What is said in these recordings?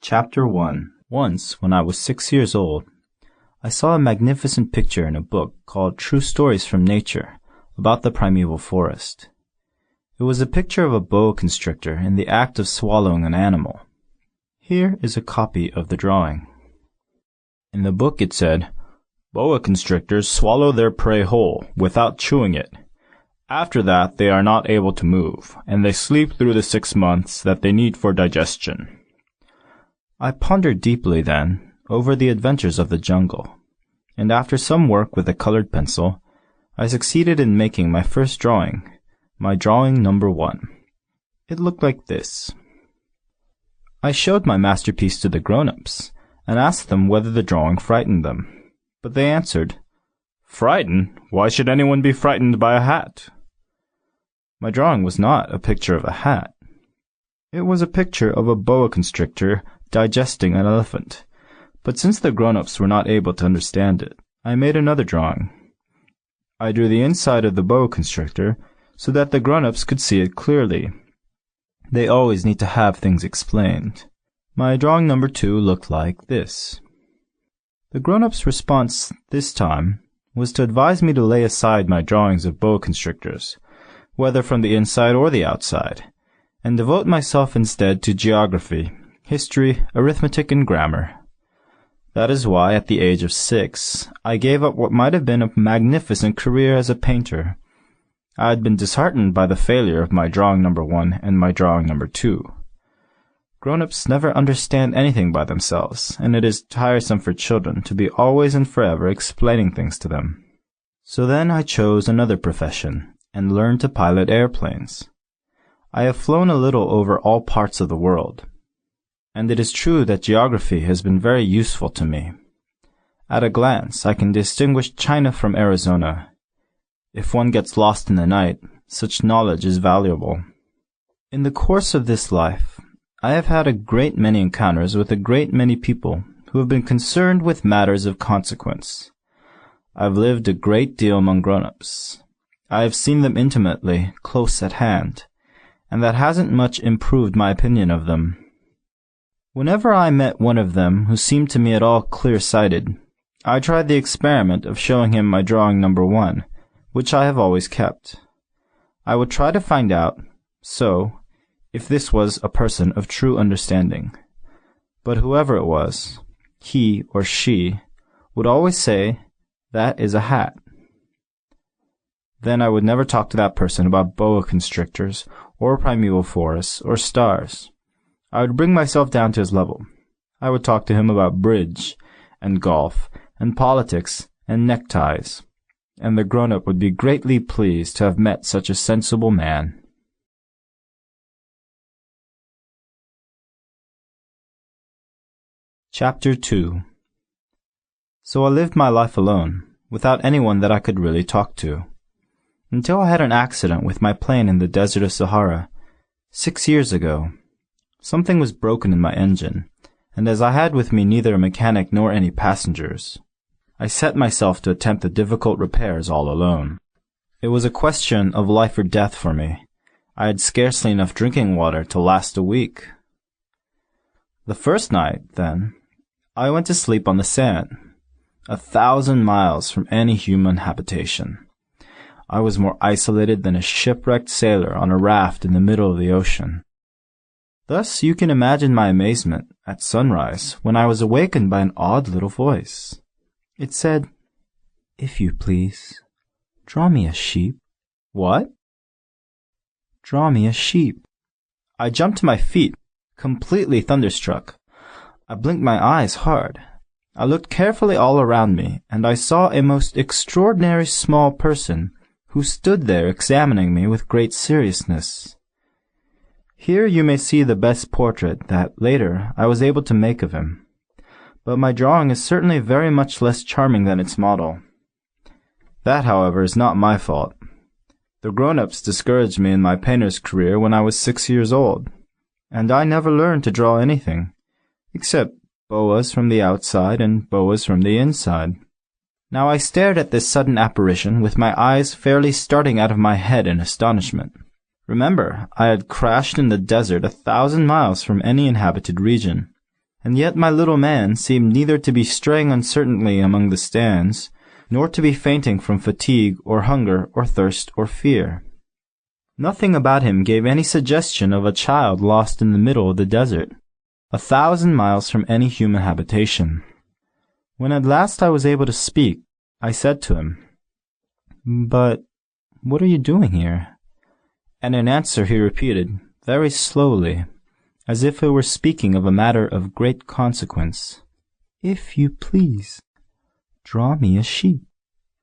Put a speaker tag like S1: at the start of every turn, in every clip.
S1: Chapter 1. Once, when I was 6 years old, I saw a magnificent picture in a book called True Stories from Nature about the primeval forest. It was a picture of a boa constrictor in the act of swallowing an animal. Here is a copy of the drawing. In the book it said, "Boa constrictors swallow their prey whole, without chewing it. After that they are not able to move, and they sleep through the 6 months that they need for digestion." I pondered deeply then over the adventures of the jungle, and after some work with a colored pencil, I succeeded in making my first drawing, my drawing number 1. It looked like this. I showed my masterpiece to the grown-ups and asked them whether the drawing frightened them, but they answered, "Frightened? Why should anyone be frightened by a hat?" My drawing was not a picture of a hat. It was a picture of a boa constrictor digesting an elephant, but since the grown-ups were not able to understand it, I made another drawing. I drew the inside of the boa constrictor so that the grown-ups could see it clearly. They always need to have things explained. My drawing number 2 looked like this. The grown-ups' response this time was to advise me to lay aside my drawings of boa constrictors, whether from the inside or the outside, and devote myself instead to geography, history, arithmetic, and grammar. That is why, at the age of 6, I gave up what might have been a magnificent career as a painter. I had been disheartened by the failure of my drawing number 1 and my drawing number 2. Grown-ups never understand anything by themselves, and it is tiresome for children to be always and forever explaining things to them. So then I chose another profession, and learned to pilot airplanes. I have flown a little over all parts of the world, and it is true that geography has been very useful to me. At a glance, I can distinguish China from Arizona. If one gets lost in the night, such knowledge is valuable. In the course of this life, I have had a great many encounters with a great many people who have been concerned with matters of consequence. I've lived a great deal among grown-ups. I have seen them intimately, close at hand, and that hasn't much improved my opinion of them. Whenever I met one of them who seemed to me at all clear-sighted, I tried the experiment of showing him my drawing number 1, which I have always kept. I would try to find out, if this was a person of true understanding. But whoever it was, he or she would always say, "That is a hat." Then I would never talk to that person about boa constrictors, or primeval forests, or stars. I would bring myself down to his level. I would talk to him about bridge, and golf, and politics, and neckties, and the grown-up would be greatly pleased to have met such a sensible man. Chapter 2. So I lived my life alone, without anyone that I could really talk to, until I had an accident with my plane in the desert of Sahara, 6 years ago. Something was broken in my engine, and as I had with me neither a mechanic nor any passengers, I set myself to attempt the difficult repairs all alone. It was a question of life or death for me. I had scarcely enough drinking water to last a week. The first night, then, I went to sleep on the sand, 1,000 miles from any human habitation. I was more isolated than a shipwrecked sailor on a raft in the middle of the ocean. Thus you can imagine my amazement at sunrise when I was awakened by an odd little voice. It said, "If you please, draw me a sheep." What? Draw me a sheep. I jumped to my feet, completely thunderstruck. I blinked my eyes hard. I looked carefully all around me, and I saw a most extraordinary small person who stood there examining me with great seriousness. Here you may see the best portrait that, later, I was able to make of him. But my drawing is certainly very much less charming than its model. That, however, is not my fault. The grown-ups discouraged me in my painter's career when I was 6 years old, and I never learned to draw anything, except boas from the outside and boas from the inside. Now I stared at this sudden apparition with my eyes fairly starting out of my head in astonishment. Remember, I had crashed in the desert 1,000 miles from any inhabited region, and yet my little man seemed neither to be straying uncertainly among the stands, nor to be fainting from fatigue or hunger or thirst or fear. Nothing about him gave any suggestion of a child lost in the middle of the desert, 1,000 miles from any human habitation. When at last I was able to speak, I said to him, "But what are you doing here?" And in answer he repeated, very slowly, as if he were speaking of a matter of great consequence, "If you please, draw me a sheep."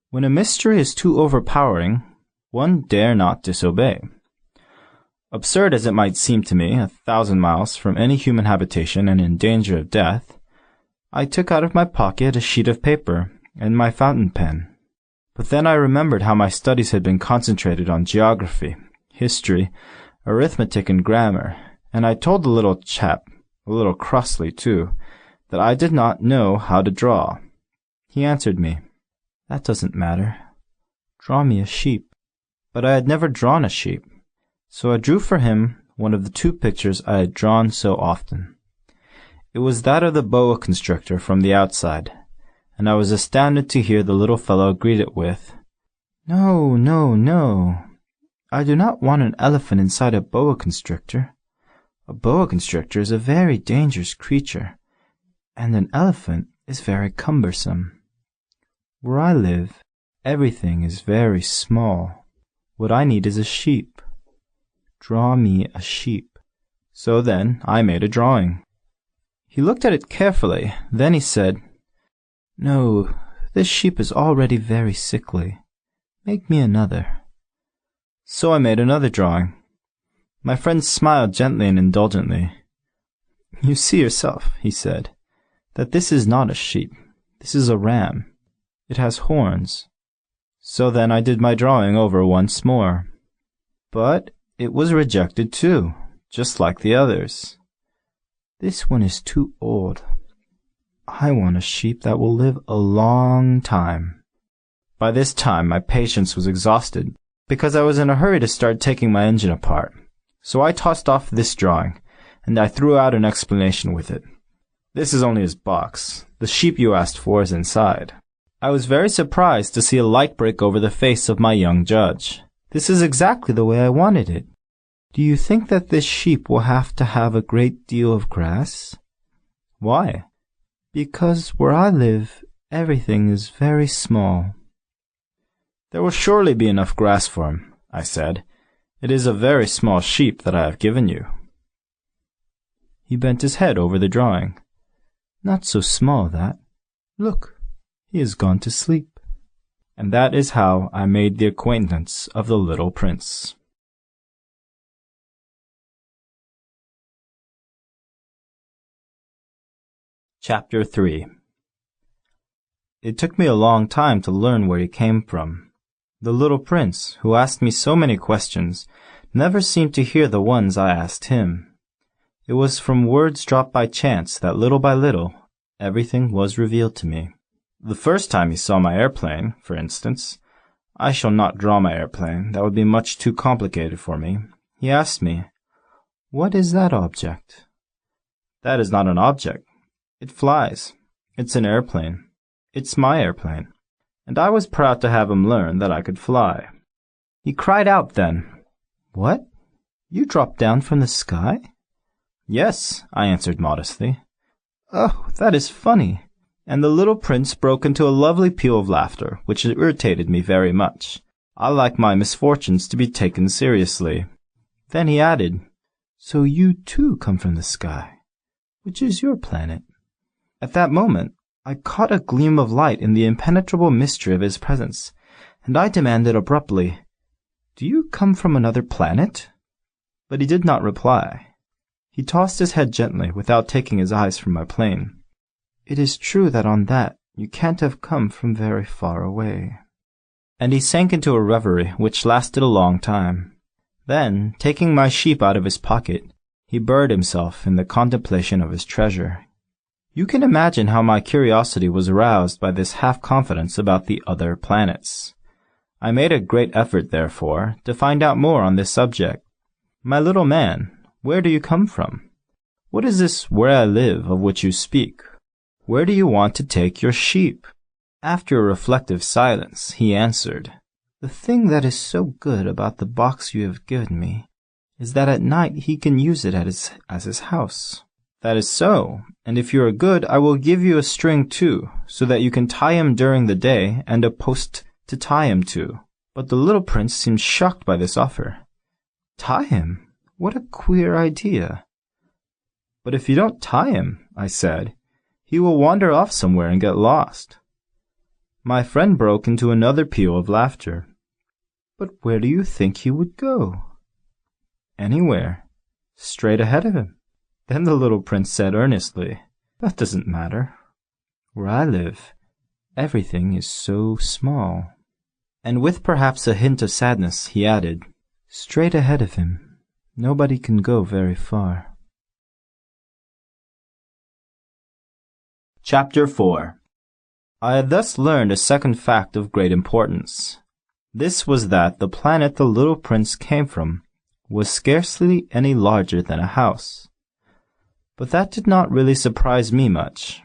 S1: When a mystery is too overpowering, one dare not disobey. Absurd as it might seem to me, 1,000 miles from any human habitation and in danger of death, I took out of my pocket a sheet of paper and my fountain pen. But then I remembered how my studies had been concentrated on geography, history, arithmetic, and grammar, and I told the little chap, a little crossly too, that I did not know how to draw. He answered me, "That doesn't matter. Draw me a sheep." But I had never drawn a sheep, so I drew for him one of the 2 pictures I had drawn so often. It was that of the boa constrictor from the outside, and I was astounded to hear the little fellow greet it with, "No, no, no. I do not want an elephant inside a boa constrictor. A boa constrictor is a very dangerous creature, and an elephant is very cumbersome. Where I live, everything is very small. What I need is a sheep. Draw me a sheep." So then I made a drawing. He looked at it carefully. Then he said, "No, this sheep is already very sickly. Make me another." So I made another drawing. My friend smiled gently and indulgently. "You see yourself," he said, "that this is not a sheep. This is a ram. It has horns." So then I did my drawing over once more. But it was rejected too, just like the others. "This one is too old. I want a sheep that will live a long time." By this time my patience was exhausted, because I was in a hurry to start taking my engine apart. So I tossed off this drawing, and I threw out an explanation with it. "This is only his box. The sheep you asked for is inside." I was very surprised to see a light break over the face of my young judge. "This is exactly the way I wanted it. Do you think that this sheep will have to have a great deal of grass?" "Why?" "Because where I live, everything is very small." "There will surely be enough grass for him," I said. "It is a very small sheep that I have given you." He bent his head over the drawing. "Not so small, that. Look, he has gone to sleep." And that is how I made the acquaintance of the little prince. Chapter 3. It took me a long time to learn where he came from. The little prince, who asked me so many questions, never seemed to hear the ones I asked him. It was from words dropped by chance that little by little everything was revealed to me. The first time he saw my airplane, for instance, I shall not draw my airplane, that would be much too complicated for me. He asked me, "What is that object?" "That is not an object. It flies. It's an airplane. It's my airplane." And I was proud to have him learn that I could fly. He cried out then, "What? You dropped down from the sky?" "Yes," I answered modestly. "Oh, that is funny." And the little prince broke into a lovely peal of laughter, which irritated me very much. I like my misfortunes to be taken seriously. Then he added, "So you too come from the sky. Which is your planet?" At that moment, I caught a gleam of light in the impenetrable mystery of his presence, and I demanded abruptly, "Do you come from another planet?" But he did not reply. He tossed his head gently, without taking his eyes from my plane. "It is true that on that you can't have come from very far away." And he sank into a reverie which lasted a long time. Then, taking my sheep out of his pocket, he buried himself in the contemplation of his treasure. You can imagine how my curiosity was aroused by this half-confidence about the other planets. I made a great effort, therefore, to find out more on this subject. "My little man, where do you come from?" What is this where I live of which you speak? Where do you want to take your sheep?" After a reflective silence, he answered, "The thing that is so good about the box you have given me is that at night he can use it as his house." "That is so, and if you are good, I will give you a string too, so that you can tie him during the day and a post to tie him to." But the little prince seemed shocked by this offer. "Tie him? What a queer idea." "But if you don't tie him," I said, "he will wander off somewhere and get lost." My friend broke into another peal of laughter. "But where do you think he would go?" "Anywhere. Straight ahead of him." Then the little prince said earnestly, "That doesn't matter. Where I live, everything is so small." And with perhaps a hint of sadness, he added, "Straight ahead of him. Nobody can go very far." Chapter 4. I had thus learned a second fact of great importance. This was that the planet the little prince came from was scarcely any larger than a house. But that did not really surprise me much.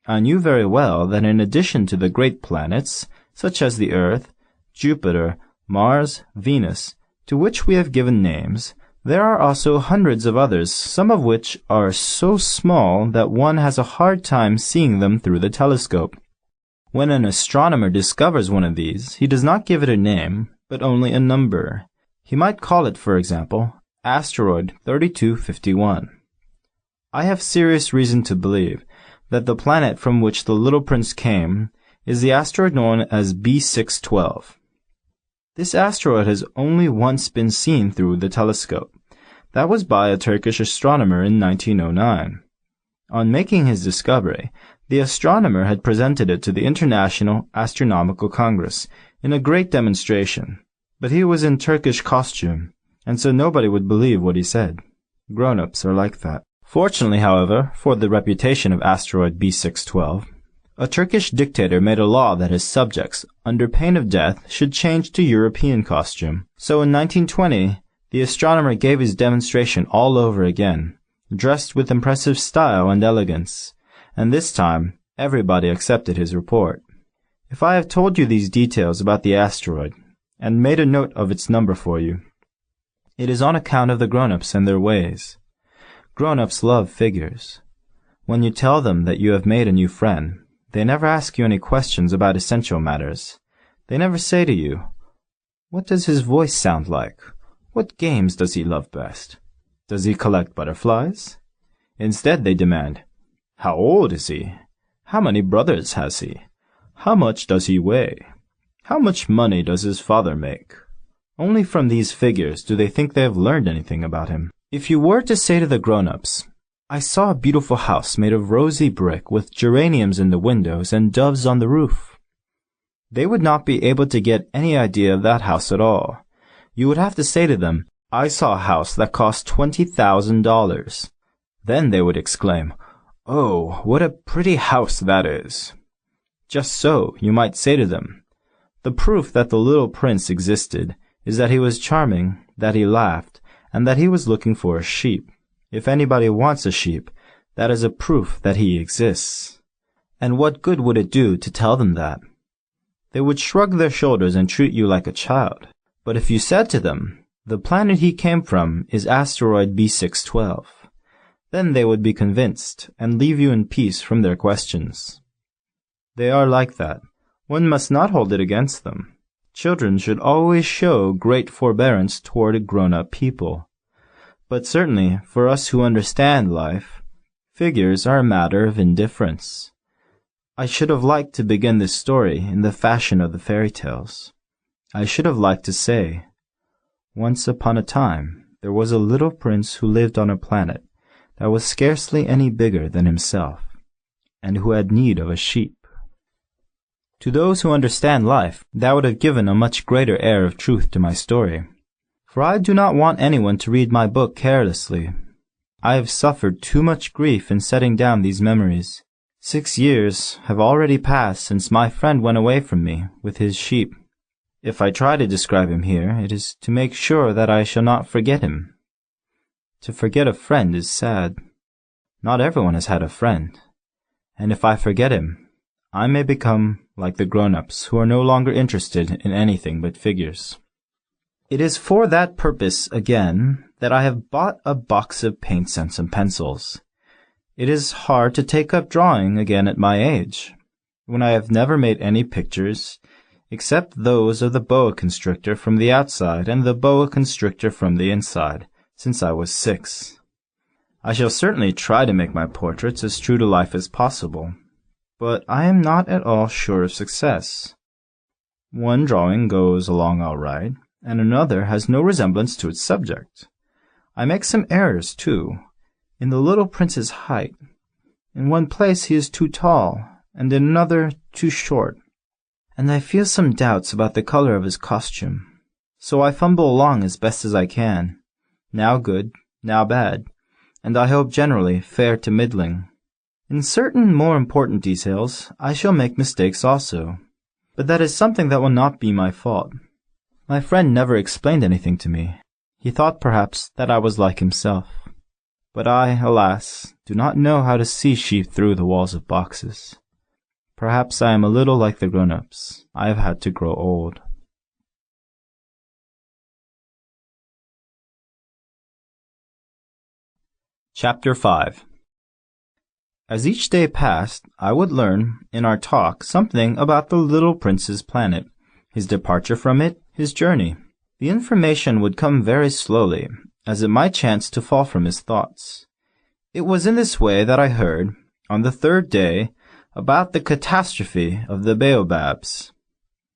S1: I knew very well that in addition to the great planets, such as the Earth, Jupiter, Mars, Venus, to which we have given names, there are also hundreds of others, some of which are so small that one has a hard time seeing them through the telescope. When an astronomer discovers one of these, he does not give it a name, but only a number. He might call it, for example, asteroid 3251. I have serious reason to believe that the planet from which the little prince came is the asteroid known as B612. This asteroid has only once been seen through the telescope. That was by a Turkish astronomer in 1909. On making his discovery, the astronomer had presented it to the International Astronomical Congress in a great demonstration, but he was in Turkish costume, and so nobody would believe what he said. Grown-ups are like that. Fortunately, however, for the reputation of asteroid B612, a Turkish dictator made a law that his subjects, under pain of death, should change to European costume. So in 1920, the astronomer gave his demonstration all over again, dressed with impressive style and elegance, and this time everybody accepted his report. If I have told you these details about the asteroid, and made a note of its number for you, it is on account of the grown-ups and their ways. Grown-ups love figures. When you tell them that you have made a new friend, they never ask you any questions about essential matters. They never say to you, "What does his voice sound like? What games does he love best? Does he collect butterflies?" Instead, they demand, "How old is he? How many brothers has he? How much does he weigh? How much money does his father make?" Only from these figures do they think they have learned anything about him. If you were to say to the grown-ups, "I saw a beautiful house made of rosy brick with geraniums in the windows and doves on the roof," they would not be able to get any idea of that house at all. You would have to say to them, "I saw a house that cost $20,000. Then they would exclaim, "Oh, what a pretty house that is." Just so, you might say to them, "The proof that the little prince existed is that he was charming, that he laughed, and that he was looking for a sheep. If anybody wants a sheep, that is a proof that he exists." And what good would it do to tell them that? They would shrug their shoulders and treat you like a child. But if you said to them, "The planet he came from is asteroid B612, then they would be convinced and leave you in peace from their questions. They are like that. One must not hold it against them. Children should always show great forbearance toward grown-up people. But certainly, for us who understand life, figures are a matter of indifference. I should have liked to begin this story in the fashion of the fairy tales. I should have liked to say, "Once upon a time, there was a little prince who lived on a planet that was scarcely any bigger than himself, and who had need of a sheep." To those who understand life, that would have given a much greater air of truth to my story. For I do not want anyone to read my book carelessly. I have suffered too much grief in setting down these memories. 6 years have already passed since my friend went away from me with his sheep. If I try to describe him here, it is to make sure that I shall not forget him. To forget a friend is sad. Not everyone has had a friend, and if I forget him, I may become like the grown-ups who are no longer interested in anything but figures. It is for that purpose, again, that I have bought a box of paints and some pencils. It is hard to take up drawing again at my age, when I have never made any pictures, except those of the boa constrictor from the outside and the boa constrictor from the inside, since I was 6. I shall certainly try to make my portraits as true to life as possible, but I am not at all sure of success. One drawing goes along all right, and another has no resemblance to its subject. I make some errors, too, in the little prince's height. In one place he is too tall, and in another too short, and I feel some doubts about the color of his costume. So I fumble along as best as I can, now good, now bad, and I hope generally fair to middling. In certain more important details I shall make mistakes also, but that is something that will not be my fault. My friend never explained anything to me. He thought perhaps that I was like himself. But I, alas, do not know how to see sheep through the walls of boxes. Perhaps I am a little like the grown-ups. I have had to grow old. Chapter 5. As each day passed, I would learn, in our talk, something about the little prince's planet, his departure from it, his journey. The information would come very slowly, as it might chance to fall from his thoughts. It was in this way that I heard, on the 3rd day, about the catastrophe of the baobabs.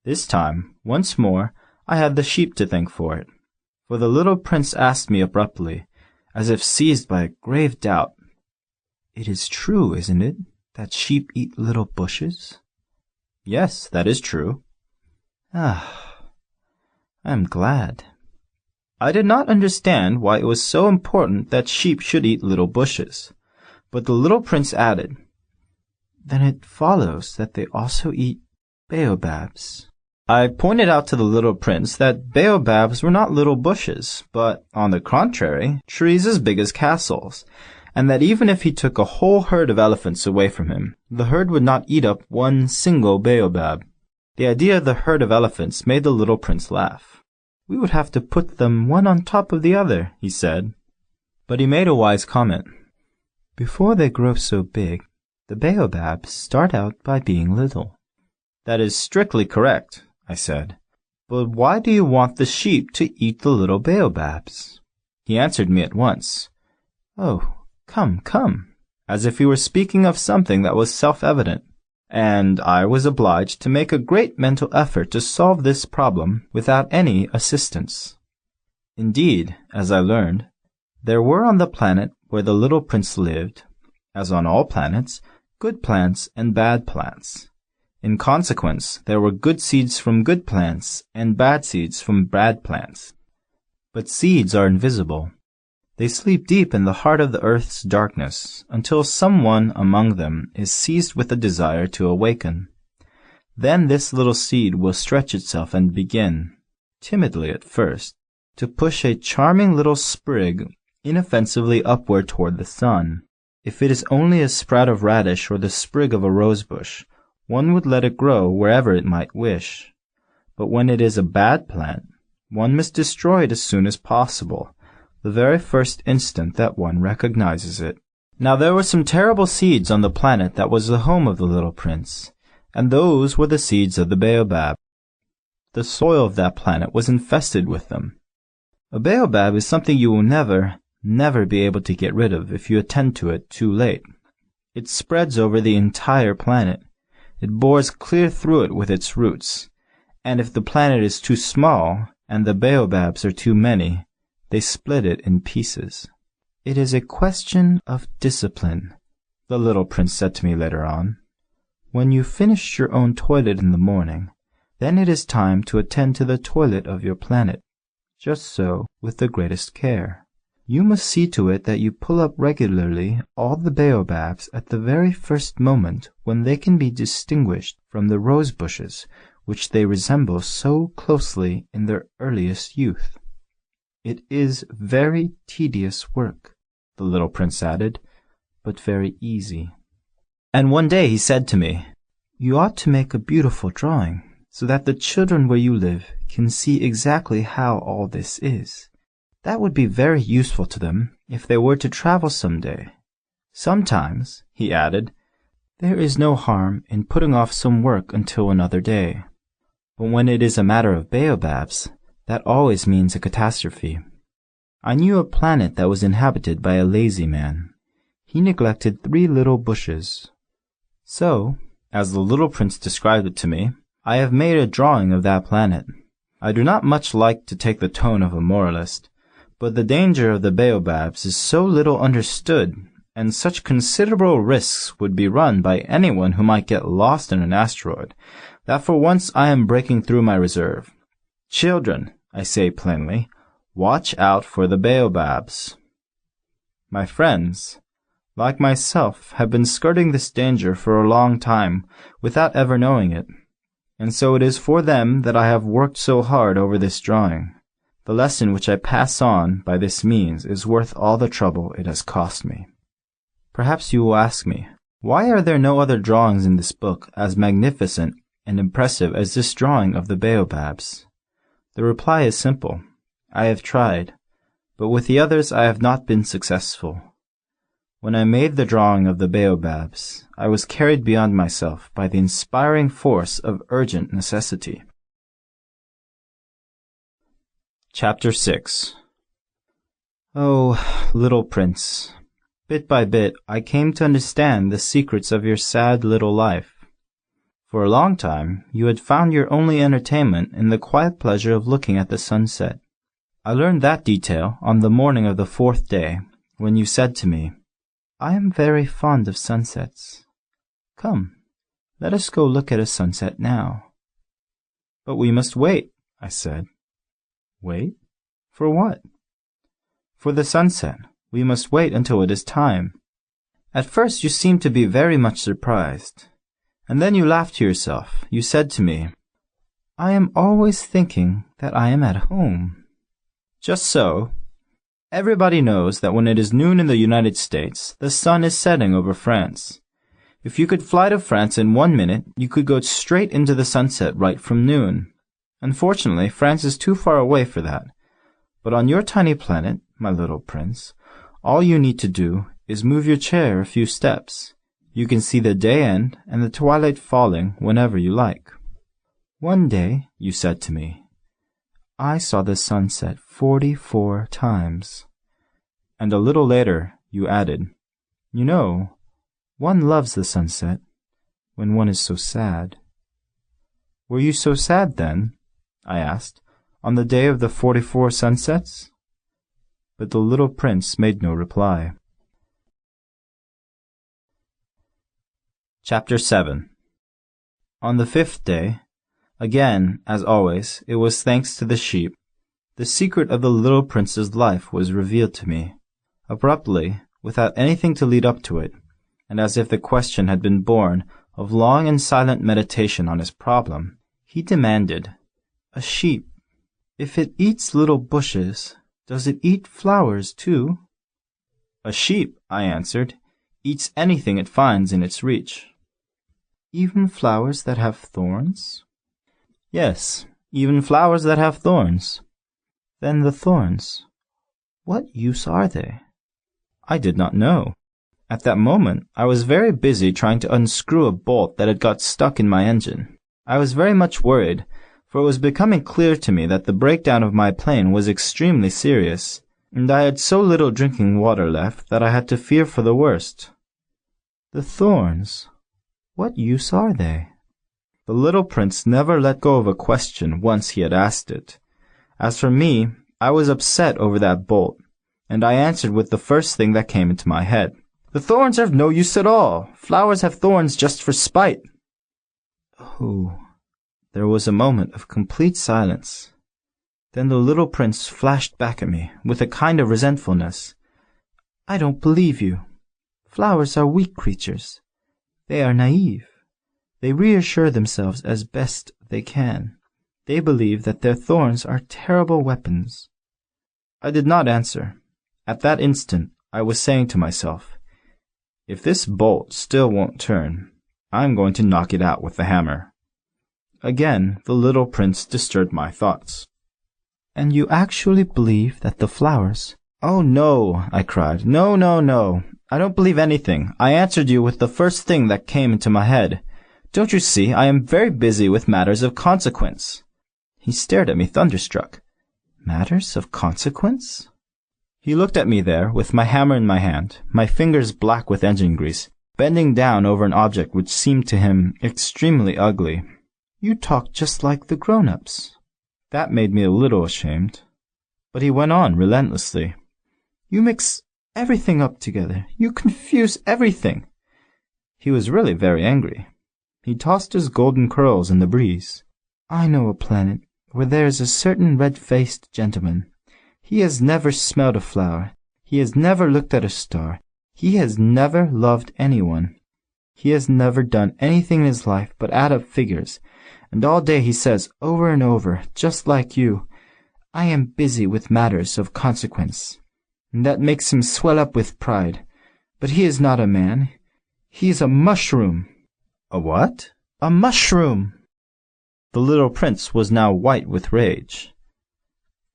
S1: This time, once more, I had the sheep to thank for it, for the little prince asked me abruptly, as if seized by a grave doubt, "It is true, isn't it, that sheep eat little bushes?" "Yes, that is true." "Ah, I am glad." I did not understand why it was so important that sheep should eat little bushes, but the little prince added, "Then it follows that they also eat baobabs." I pointed out to the little prince that baobabs were not little bushes, but, on the contrary, trees as big as castles, and that even if he took a whole herd of elephants away from him, the herd would not eat up one single baobab. The idea of the herd of elephants made the little prince laugh. "We would have to put them one on top of the other," he said. But he made a wise comment. "Before they grow so big, the baobabs start out by being little." "That is strictly correct," I said. "But why do you want the sheep to eat the little baobabs?" He answered me at once. "Oh, come, as if he were speaking of something that was self-evident, and I was obliged to make a great mental effort to solve this problem without any assistance. Indeed, as I learned, there were on the planet where the little prince lived, as on all planets, good plants and bad plants. In consequence, there were good seeds from good plants and bad seeds from bad plants. But seeds are invisible. They sleep deep in the heart of the earth's darkness until someone among them is seized with a desire to awaken. Then this little seed will stretch itself and begin, timidly at first, to push a charming little sprig inoffensively upward toward the sun. If it is only a sprout of radish or the sprig of a rosebush, one would let it grow wherever it might wish. But when it is a bad plant, one must destroy it as soon as possible, the very first instant that one recognizes it. Now there were some terrible seeds on the planet that was the home of the little prince, and those were the seeds of the baobab. The soil of that planet was infested with them. A baobab is something you will never be able to get rid of if you attend to it too late. It spreads over the entire planet. It bores clear through it with its roots, and if the planet is too small and the baobabs are too many, they split it in pieces. "It is a question of discipline," the little prince said to me later on. "When you've finished your own toilet in the morning, then it is time to attend to the toilet of your planet. Just so with the greatest care. You must see to it that you pull up regularly all the baobabs at the very first moment when they can be distinguished from the rose bushes which they resemble so closely in their earliest youth. It is very tedious work," the little prince added, but very easy. And one day he said to me, "You ought to make a beautiful drawing, so that the children where you live can see exactly how all this is. That would be very useful to them if they were to travel some day. Sometimes," he added, "there is no harm in putting off some work until another day. But when it is a matter of baobabs, that always means a catastrophe." I knew a planet that was inhabited by a lazy man. He neglected 3 little bushes. So, as the little prince described it to me, I have made a drawing of that planet. I do not much like to take the tone of a moralist, but the danger of the baobabs is so little understood, and such considerable risks would be run by anyone who might get lost in an asteroid, that for once I am breaking through my reserve. Children, I say plainly, watch out for the baobabs. My friends, like myself, have been skirting this danger for a long time without ever knowing it, and so it is for them that I have worked so hard over this drawing. The lesson which I pass on by this means is worth all the trouble it has cost me. Perhaps you will ask me, why are there no other drawings in this book as magnificent and impressive as this drawing of the baobabs? The reply is simple. I have tried, but with the others I have not been successful. When I made the drawing of the baobabs, I was carried beyond myself by the inspiring force of urgent necessity. Chapter 6. Oh, little prince, bit by bit I came to understand the secrets of your sad little life. For a long time you had found your only entertainment in the quiet pleasure of looking at the sunset. I learned that detail on the morning of the 4th day, when you said to me, "I am very fond of sunsets. Come, let us go look at a sunset now." "But we must wait," I said. "Wait? For what?" "For the sunset. We must wait until it is time." At first you seemed to be very much surprised, and then you laughed to yourself. You said to me, "I am always thinking that I am at home." Just so. Everybody knows that when it is noon in the United States, the sun is setting over France. If you could fly to France in 1 minute, you could go straight into the sunset right from noon. Unfortunately, France is too far away for that. But on your tiny planet, my little prince, all you need to do is move your chair a few steps. You can see the day end and the twilight falling whenever you like. One day, you said to me, I saw the sunset 44 times. And a little later, you added, "You know, one loves the sunset when one is so sad." "Were you so sad then?" I asked, "on the day of the 44 sunsets?" But the little prince made no reply. Chapter 7. On the 5th day, again, as always, it was thanks to the sheep, the secret of the little prince's life was revealed to me. Abruptly, without anything to lead up to it, and as if the question had been born of long and silent meditation on his problem, he demanded, "A sheep, if it eats little bushes, does it eat flowers too?" "A sheep," I answered, "eats anything it finds in its reach." "Even flowers that have thorns?" "Yes, even flowers that have thorns." "Then the thorns, what use are they?" I did not know. At that moment, I was very busy trying to unscrew a bolt that had got stuck in my engine. I was very much worried, for it was becoming clear to me that the breakdown of my plane was extremely serious, and I had so little drinking water left that I had to fear for the worst. "The thorns, what use are they?" The little prince never let go of a question once he had asked it. As for me, I was upset over that bolt, and I answered with the first thing that came into my head. "The thorns are of no use at all. Flowers have thorns just for spite." Oh, there was a moment of complete silence. Then the little prince flashed back at me with a kind of resentfulness. "I don't believe you. Flowers are weak creatures. They are naive. They reassure themselves as best they can. They believe that their thorns are terrible weapons." I did not answer. At that instant, I was saying to myself, If this bolt still won't turn, I'm going to knock it out with the hammer. Again, the little prince disturbed my thoughts. And you actually believe that the flowers— Oh, no, I cried. No, no, no. I don't believe anything. I answered you with the first thing that came into my head. Don't you see, I am very busy with matters of consequence. He stared at me thunderstruck. Matters of consequence? He looked at me there, with my hammer in my hand, my fingers black with engine grease, bending down over an object which seemed to him extremely ugly. You talk just like the grown-ups. That made me a little ashamed. But he went on relentlessly. You mix everything up together. You confuse everything. He was really very angry. He tossed his golden curls in the breeze. I know a planet where there is a certain red-faced gentleman. He has never smelled a flower. He has never looked at a star. He has never loved anyone. He has never done anything in his life but add up figures, and all day he says over and over, just like you, I am busy with matters of consequence. And that makes him swell up with pride. But he is not a man. He is a mushroom. A what? A mushroom. The little prince was now white with rage.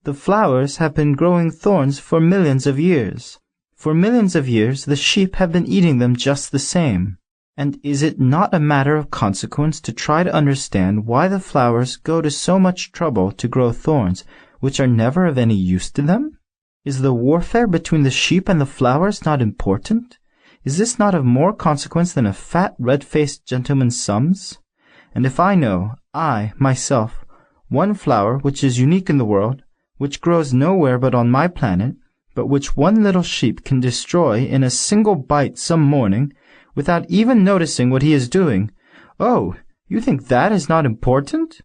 S1: The flowers have been growing thorns for millions of years. For millions of years the sheep have been eating them just the same. And is it not a matter of consequence to try to understand why the flowers go to so much trouble to grow thorns which are never of any use to them? Is the warfare between the sheep and the flowers not important? Is this not of more consequence than a fat, red-faced gentleman's sums? And if I know, I, myself, one flower which is unique in the world, which grows nowhere but on my planet, but which one little sheep can destroy in a single bite some morning, without even noticing what he is doing, oh, you think that is not important?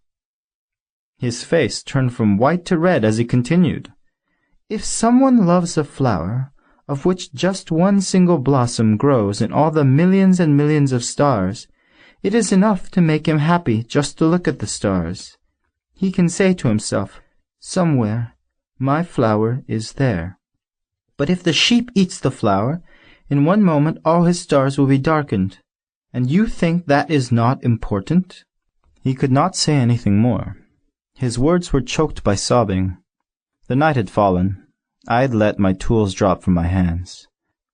S1: His face turned from white to red as he continued. If someone loves a flower, of which just one single blossom grows in all the millions and millions of stars, it is enough to make him happy just to look at the stars. He can say to himself, somewhere, my flower is there. But if the sheep eats the flower, in one moment all his stars will be darkened. And you think that is not important? He could not say anything more. His words were choked by sobbing. The night had fallen. I had let my tools drop from my hands.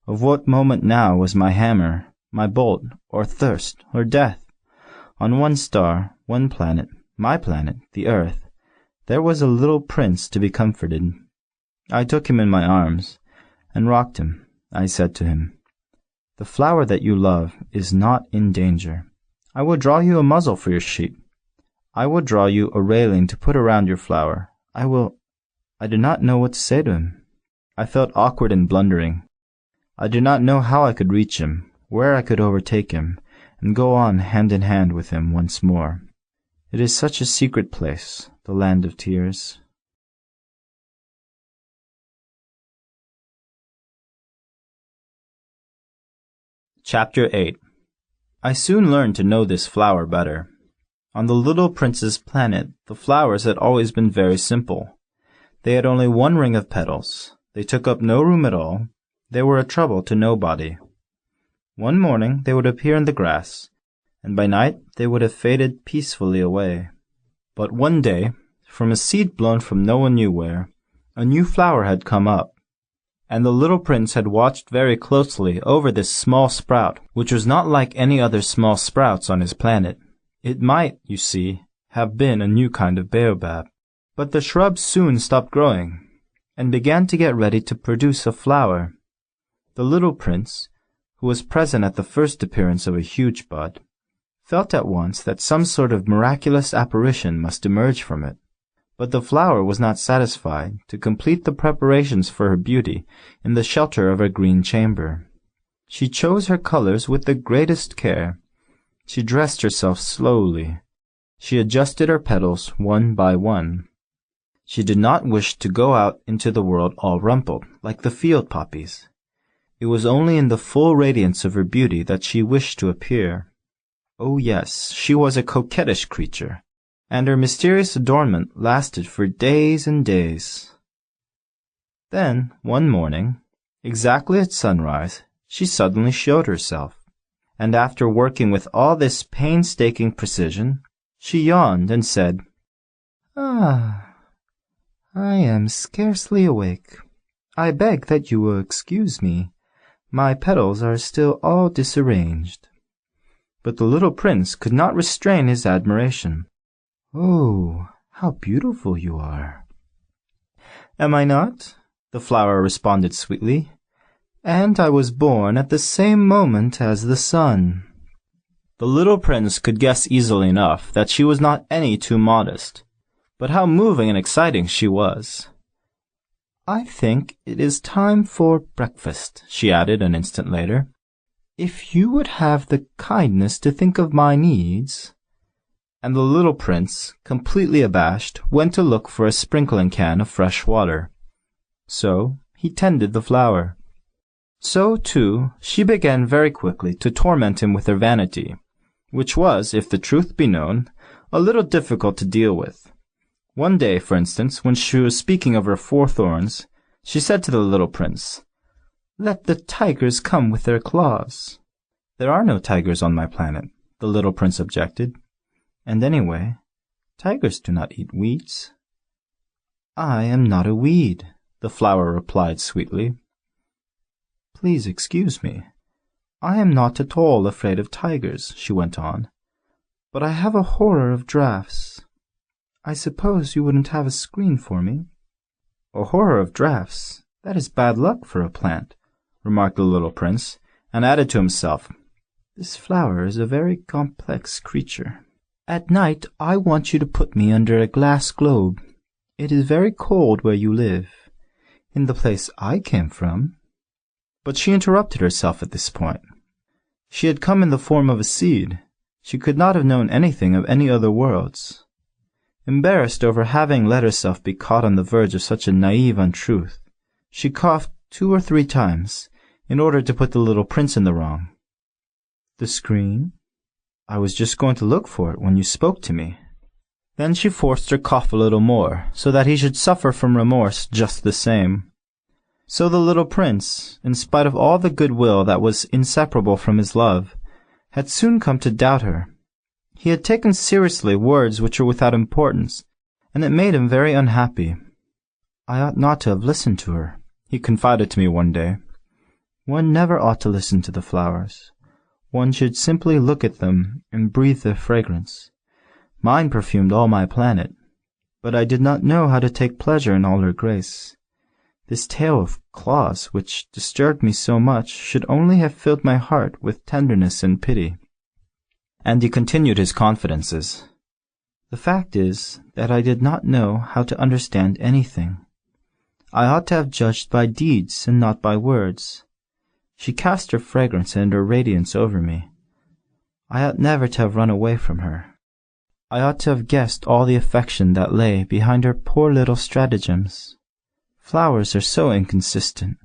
S1: Of what moment now was my hammer, my bolt, or thirst, or death? On one star, one planet, my planet, the earth, there was a little prince to be comforted. I took him in my arms, and rocked him. I said to him, the flower that you love is not in danger. I will draw you a muzzle for your sheep. I will draw you a railing to put around your flower. I did not know what to say to him. I felt awkward and blundering. I did not know how I could reach him, where I could overtake him, and go on hand in hand with him once more. It is such a secret place, the land of tears. Chapter 8. I soon learned to know this flower better. On the little prince's planet, the flowers had always been very simple. They had only one ring of petals. They took up no room at all. They were a trouble to nobody. One morning they would appear in the grass, and by night they would have faded peacefully away. But one day, from a seed blown from no one knew where, a new flower had come up, and the little prince had watched very closely over this small sprout, which was not like any other small sprouts on his planet. It might, you see, have been a new kind of baobab. But the shrub soon stopped growing, and began to get ready to produce a flower. The little prince, who was present at the first appearance of a huge bud, felt at once that some sort of miraculous apparition must emerge from it. But the flower was not satisfied to complete the preparations for her beauty in the shelter of her green chamber. She chose her colors with the greatest care. She dressed herself slowly. She adjusted her petals one by one. She did not wish to go out into the world all rumpled, like the field poppies. It was only in the full radiance of her beauty that she wished to appear. Oh yes, she was a coquettish creature, and her mysterious adornment lasted for days and days. Then, one morning, exactly at sunrise, she suddenly showed herself, and after working with all this painstaking precision, she yawned and said, "Ah, I am scarcely awake. I beg that you will excuse me. My petals are still all disarranged." But the little prince could not restrain his admiration. "Oh, how beautiful you are!" "Am I not?" the flower responded sweetly. "And I was born at the same moment as the sun." The little prince could guess easily enough that she was not any too modest, but how moving and exciting she was. "I think it is time for breakfast," she added an instant later. "If you would have the kindness to think of my needs." And the little prince, completely abashed, went to look for a sprinkling can of fresh water. So he tended the flower. So, too, she began very quickly to torment him with her vanity, which was, if the truth be known, a little difficult to deal with. One day, for instance, when she was speaking of her 4 thorns, she said to the little prince, "Let the tigers come with their claws." "There are no tigers on my planet," the little prince objected. "And anyway, tigers do not eat weeds." "I am not a weed," the flower replied sweetly. "Please excuse me. I am not at all afraid of tigers," she went on, "but I have a horror of draughts. I suppose you wouldn't have a screen for me?" "A horror of draughts? That is bad luck for a plant," remarked the little prince, and added to himself, "This flower is a very complex creature. At night I want you to put me under a glass globe. It is very cold where you live. In the place I came from—" But she interrupted herself at this point. She had come in the form of a seed. She could not have known anything of any other worlds. Embarrassed over having let herself be caught on the verge of such a naive untruth, she coughed 2 or 3 times in order to put the little prince in the wrong. "The screen? I was just going to look for it when you spoke to me." Then she forced her cough a little more, so that he should suffer from remorse just the same. So the little prince, in spite of all the goodwill that was inseparable from his love, had soon come to doubt her. He had taken seriously words which were without importance, and it made him very unhappy. "I ought not to have listened to her," he confided to me one day. "One never ought to listen to the flowers. One should simply look at them and breathe their fragrance. Mine perfumed all my planet, but I did not know how to take pleasure in all her grace. This tale of claws, which disturbed me so much, should only have filled my heart with tenderness and pity." And he continued his confidences. "The fact is that I did not know how to understand anything. I ought to have judged by deeds and not by words. She cast her fragrance and her radiance over me. I ought never to have run away from her. I ought to have guessed all the affection that lay behind her poor little stratagems. Flowers are so inconsistent,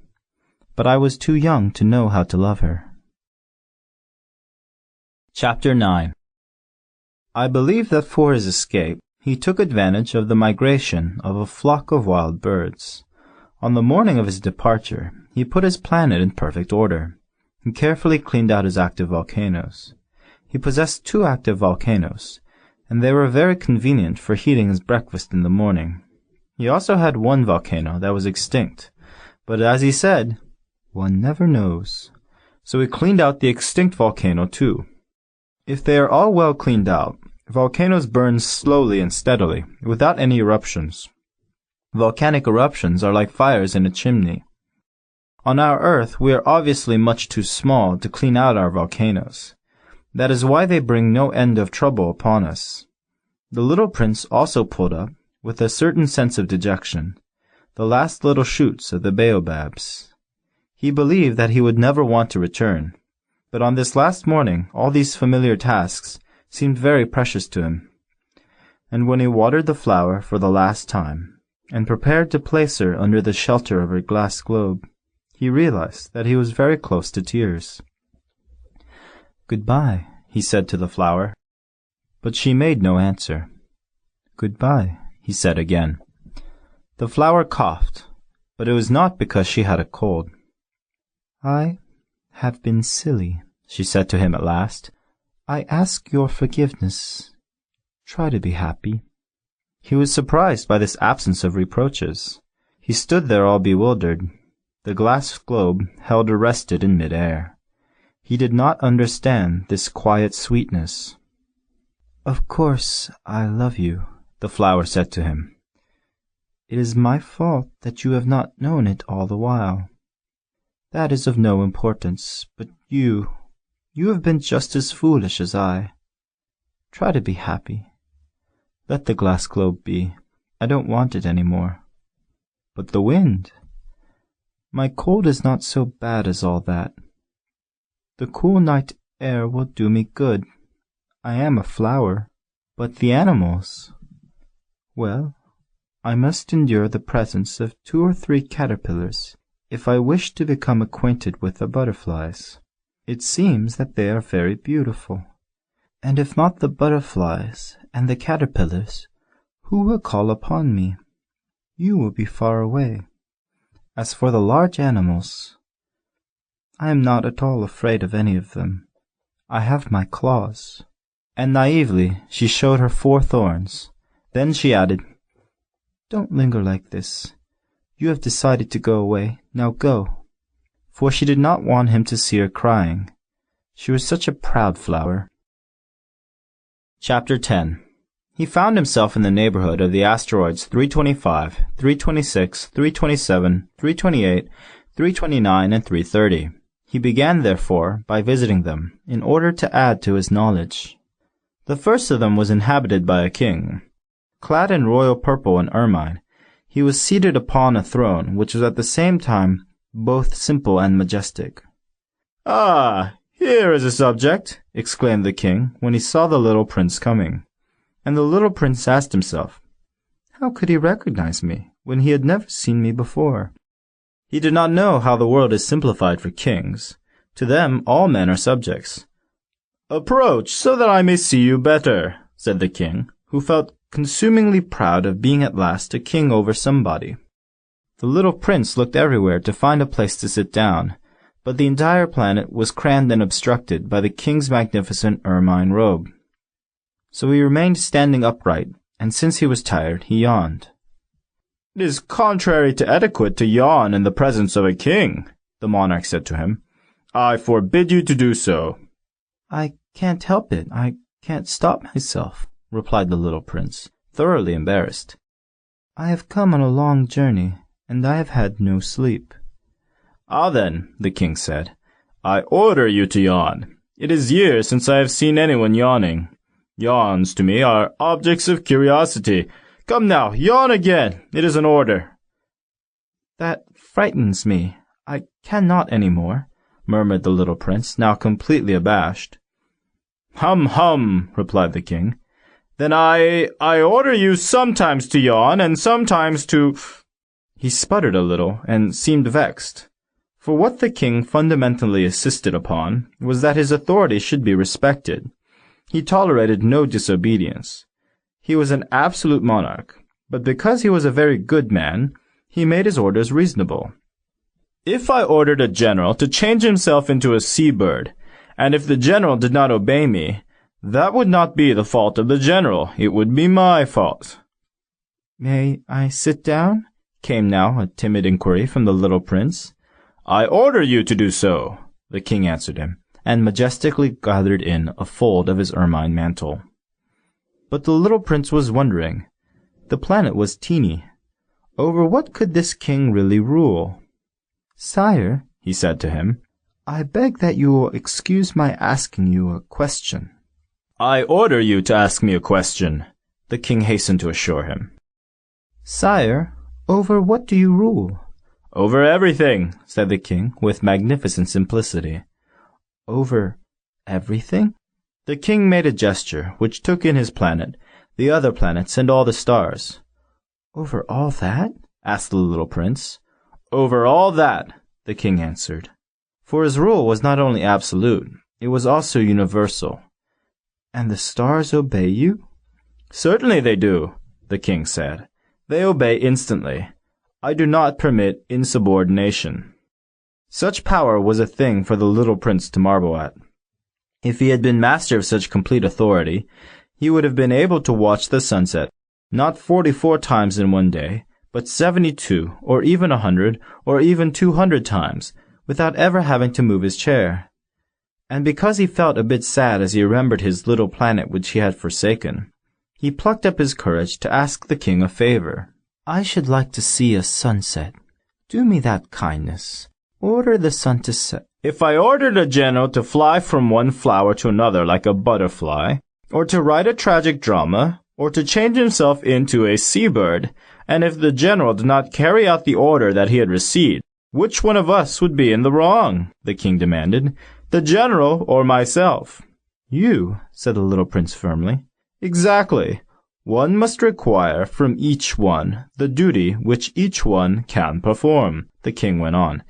S1: but I was too young to know how to love her." Chapter 9. I believe that for his escape, he took advantage of the migration of a flock of wild birds. On the morning of his departure, he put his planet in perfect order. He carefully cleaned out his active volcanoes. He possessed 2 active volcanoes, and they were very convenient for heating his breakfast in the morning. He also had 1 volcano that was extinct, but as he said, "One never knows." So he cleaned out the extinct volcano too. If they are all well cleaned out, volcanoes burn slowly and steadily, without any eruptions. Volcanic eruptions are like fires in a chimney. On our Earth, we are obviously much too small to clean out our volcanoes. That is why they bring no end of trouble upon us. The little prince also pulled up, with a certain sense of dejection, the last little shoots of the baobabs. He believed that he would never want to return, but on this last morning all these familiar tasks seemed very precious to him. And when he watered the flower for the last time, and prepared to place her under the shelter of her glass globe, he realized that he was very close to tears. "Goodbye," he said to the flower. But she made no answer. "Goodbye," he said again. The flower coughed, but it was not because she had a cold. "I have been silly," she said to him at last. "I ask your forgiveness. Try to be happy." He was surprised by this absence of reproaches. He stood there all bewildered, the glass globe held arrested in mid-air. He did not understand this quiet sweetness. "Of course I love you," the flower said to him. "It is my fault that you have not known it all the while. That is of no importance, but you have been just as foolish as I. Try to be happy. Let the glass globe be. I don't want it any more. But the wind? My cold is not so bad as all that. The cool night air will do me good. I am a flower. But the animals? Well, I must endure the presence of 2 or 3 caterpillars if I wish to become acquainted with the butterflies. It seems that they are very beautiful. And if not the butterflies and the caterpillars, who will call upon me? You will be far away. As for the large animals, I am not at all afraid of any of them. I have my claws." And naively she showed her 4 thorns. Then she added, "Don't linger like this. You have decided to go away. Now go." For she did not want him to see her crying. She was such a proud flower. Chapter 10. He found himself in the neighborhood of the asteroids 325, 326, 327, 328, 329, and 330. He began, therefore, by visiting them, in order to add to his knowledge. The first of them was inhabited by a king. Clad in royal purple and ermine, he was seated upon a throne which was at the same time both simple and majestic. "Ah, here is a subject!" exclaimed the king when he saw the little prince coming. And the little prince asked himself, how could he recognize me when he had never seen me before? He did not know how the world is simplified for kings. To them all men are subjects. "Approach, so that I may see you better," said the king, who felt consumingly proud of being at last a king over somebody. The little prince looked everywhere to find a place to sit down, but the entire planet was crammed and obstructed by the king's magnificent ermine robe. So he remained standing upright, and since he was tired, he yawned. "It is contrary to etiquette to yawn in the presence of a king," the monarch said to him. "I forbid you to do so." "I can't help it. I can't stop myself," replied the little prince, thoroughly embarrassed. "I have come on a long journey, and I have had no sleep." "Ah, then," the king said, "I order you to yawn. It is years since I have seen anyone yawning. Yawns, to me, are objects of curiosity. Come now, yawn again. It is an order." "That frightens me. I cannot any more," murmured the little prince, now completely abashed. "Hum, hum," replied the king. "Then I order you sometimes to yawn and sometimes to—" He sputtered a little and seemed vexed. For what the king fundamentally insisted upon was that his authority should be respected. He tolerated no disobedience. He was an absolute monarch, but because he was a very good man, he made his orders reasonable. If I ordered a general to change himself into a sea-bird, and if the general did not obey me, that would not be the fault of the general, it would be my fault. "May I sit down?" came now a timid inquiry from the little prince. "I order you to do so," the king answered him, and majestically gathered in a fold of his ermine mantle. But the little prince was wondering. The planet was teeny. Over what could this king really rule? "Sire," he said to him, "I beg that you will excuse my asking you a question." "I order you to ask me a question," the king hastened to assure him. "Sire, over what do you rule?" "Over everything," said the king with magnificent simplicity. "Over everything?" The king made a gesture which took in his planet, the other planets, and all the stars. "Over all that?" asked the little prince. "Over all that," the king answered. For his rule was not only absolute, it was also universal. "And the stars obey you?" "Certainly they do," the king said. "They obey instantly. I do not permit insubordination." Such power was a thing for the little prince to marvel at. If he had been master of such complete authority, he would have been able to watch the sunset, not 44 times in one day, but 72, or even 100, or even 200 times, without ever having to move his chair. And because he felt a bit sad as he remembered his little planet which he had forsaken, he plucked up his courage to ask the king a favor. "I should like to see a sunset. Do me that kindness. Order the sun to set." "If I ordered a general to fly from one flower to another like a butterfly, or to write a tragic drama, or to change himself into a seabird, and if the general did not carry out the order that he had received, which one of us would be in the wrong?" the king demanded. "The general or myself?" "You," said the little prince firmly. "Exactly. One must require from each one the duty which each one can perform," the king went on.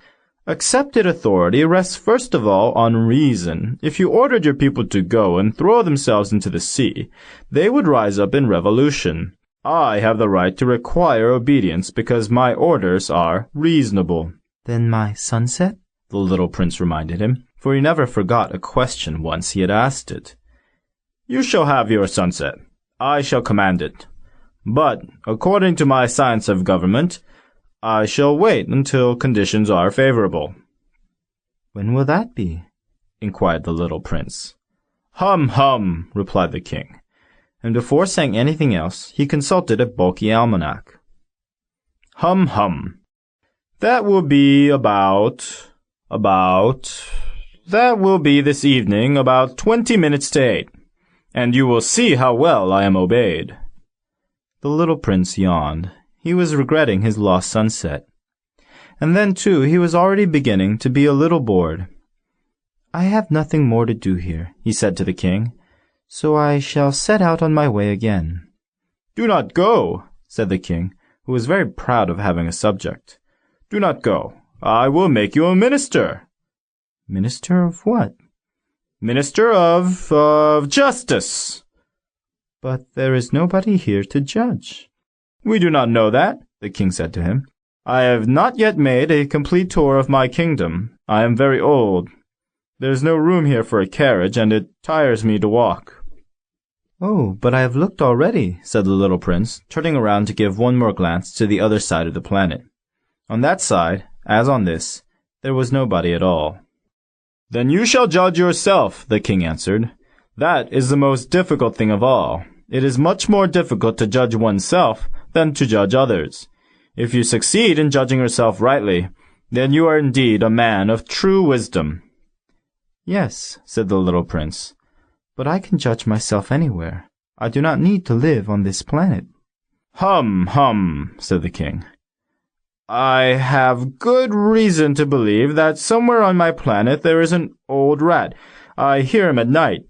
S1: "Accepted authority rests first of all on reason. If you ordered your people to go and throw themselves into the sea, they would rise up in revolution. I have the right to require obedience because my orders are reasonable." "Then my sunset?" the little prince reminded him, for he never forgot a question once he had asked it. "You shall have your sunset. I shall command it. But, according to my science of government, I shall wait until conditions are favorable." "When will that be?" inquired the little prince. "Hum, hum," replied the king, and before saying anything else, he consulted a bulky almanac. "Hum, hum. That will be that will be this evening about 20 minutes to 8, and you will see how well I am obeyed." The little prince yawned. He was regretting his lost sunset. And then, too, he was already beginning to be a little bored. "I have nothing more to do here," he said to the king, "so I shall set out on my way again." "Do not go," said the king, who was very proud of having a subject. "Do not go. I will make you a minister." "Minister of what?" "Minister of justice." "But there is nobody here to judge." "We do not know that," the king said to him. "I have not yet made a complete tour of my kingdom. I am very old. There is no room here for a carriage, and it tires me to walk." "Oh, but I have looked already," said the little prince, turning around to give one more glance to the other side of the planet. On that side, as on this, there was nobody at all. "Then you shall judge yourself," the king answered. "That is the most difficult thing of all. It is much more difficult to judge oneself than to judge others. If you succeed in judging yourself rightly, then you are indeed a man of true wisdom." "Yes," said the little prince, "but I can judge myself anywhere. I do not need to live on this planet." "Hum, hum," said the king. "I have good reason to believe that somewhere on my planet there is an old rat. I hear him at night.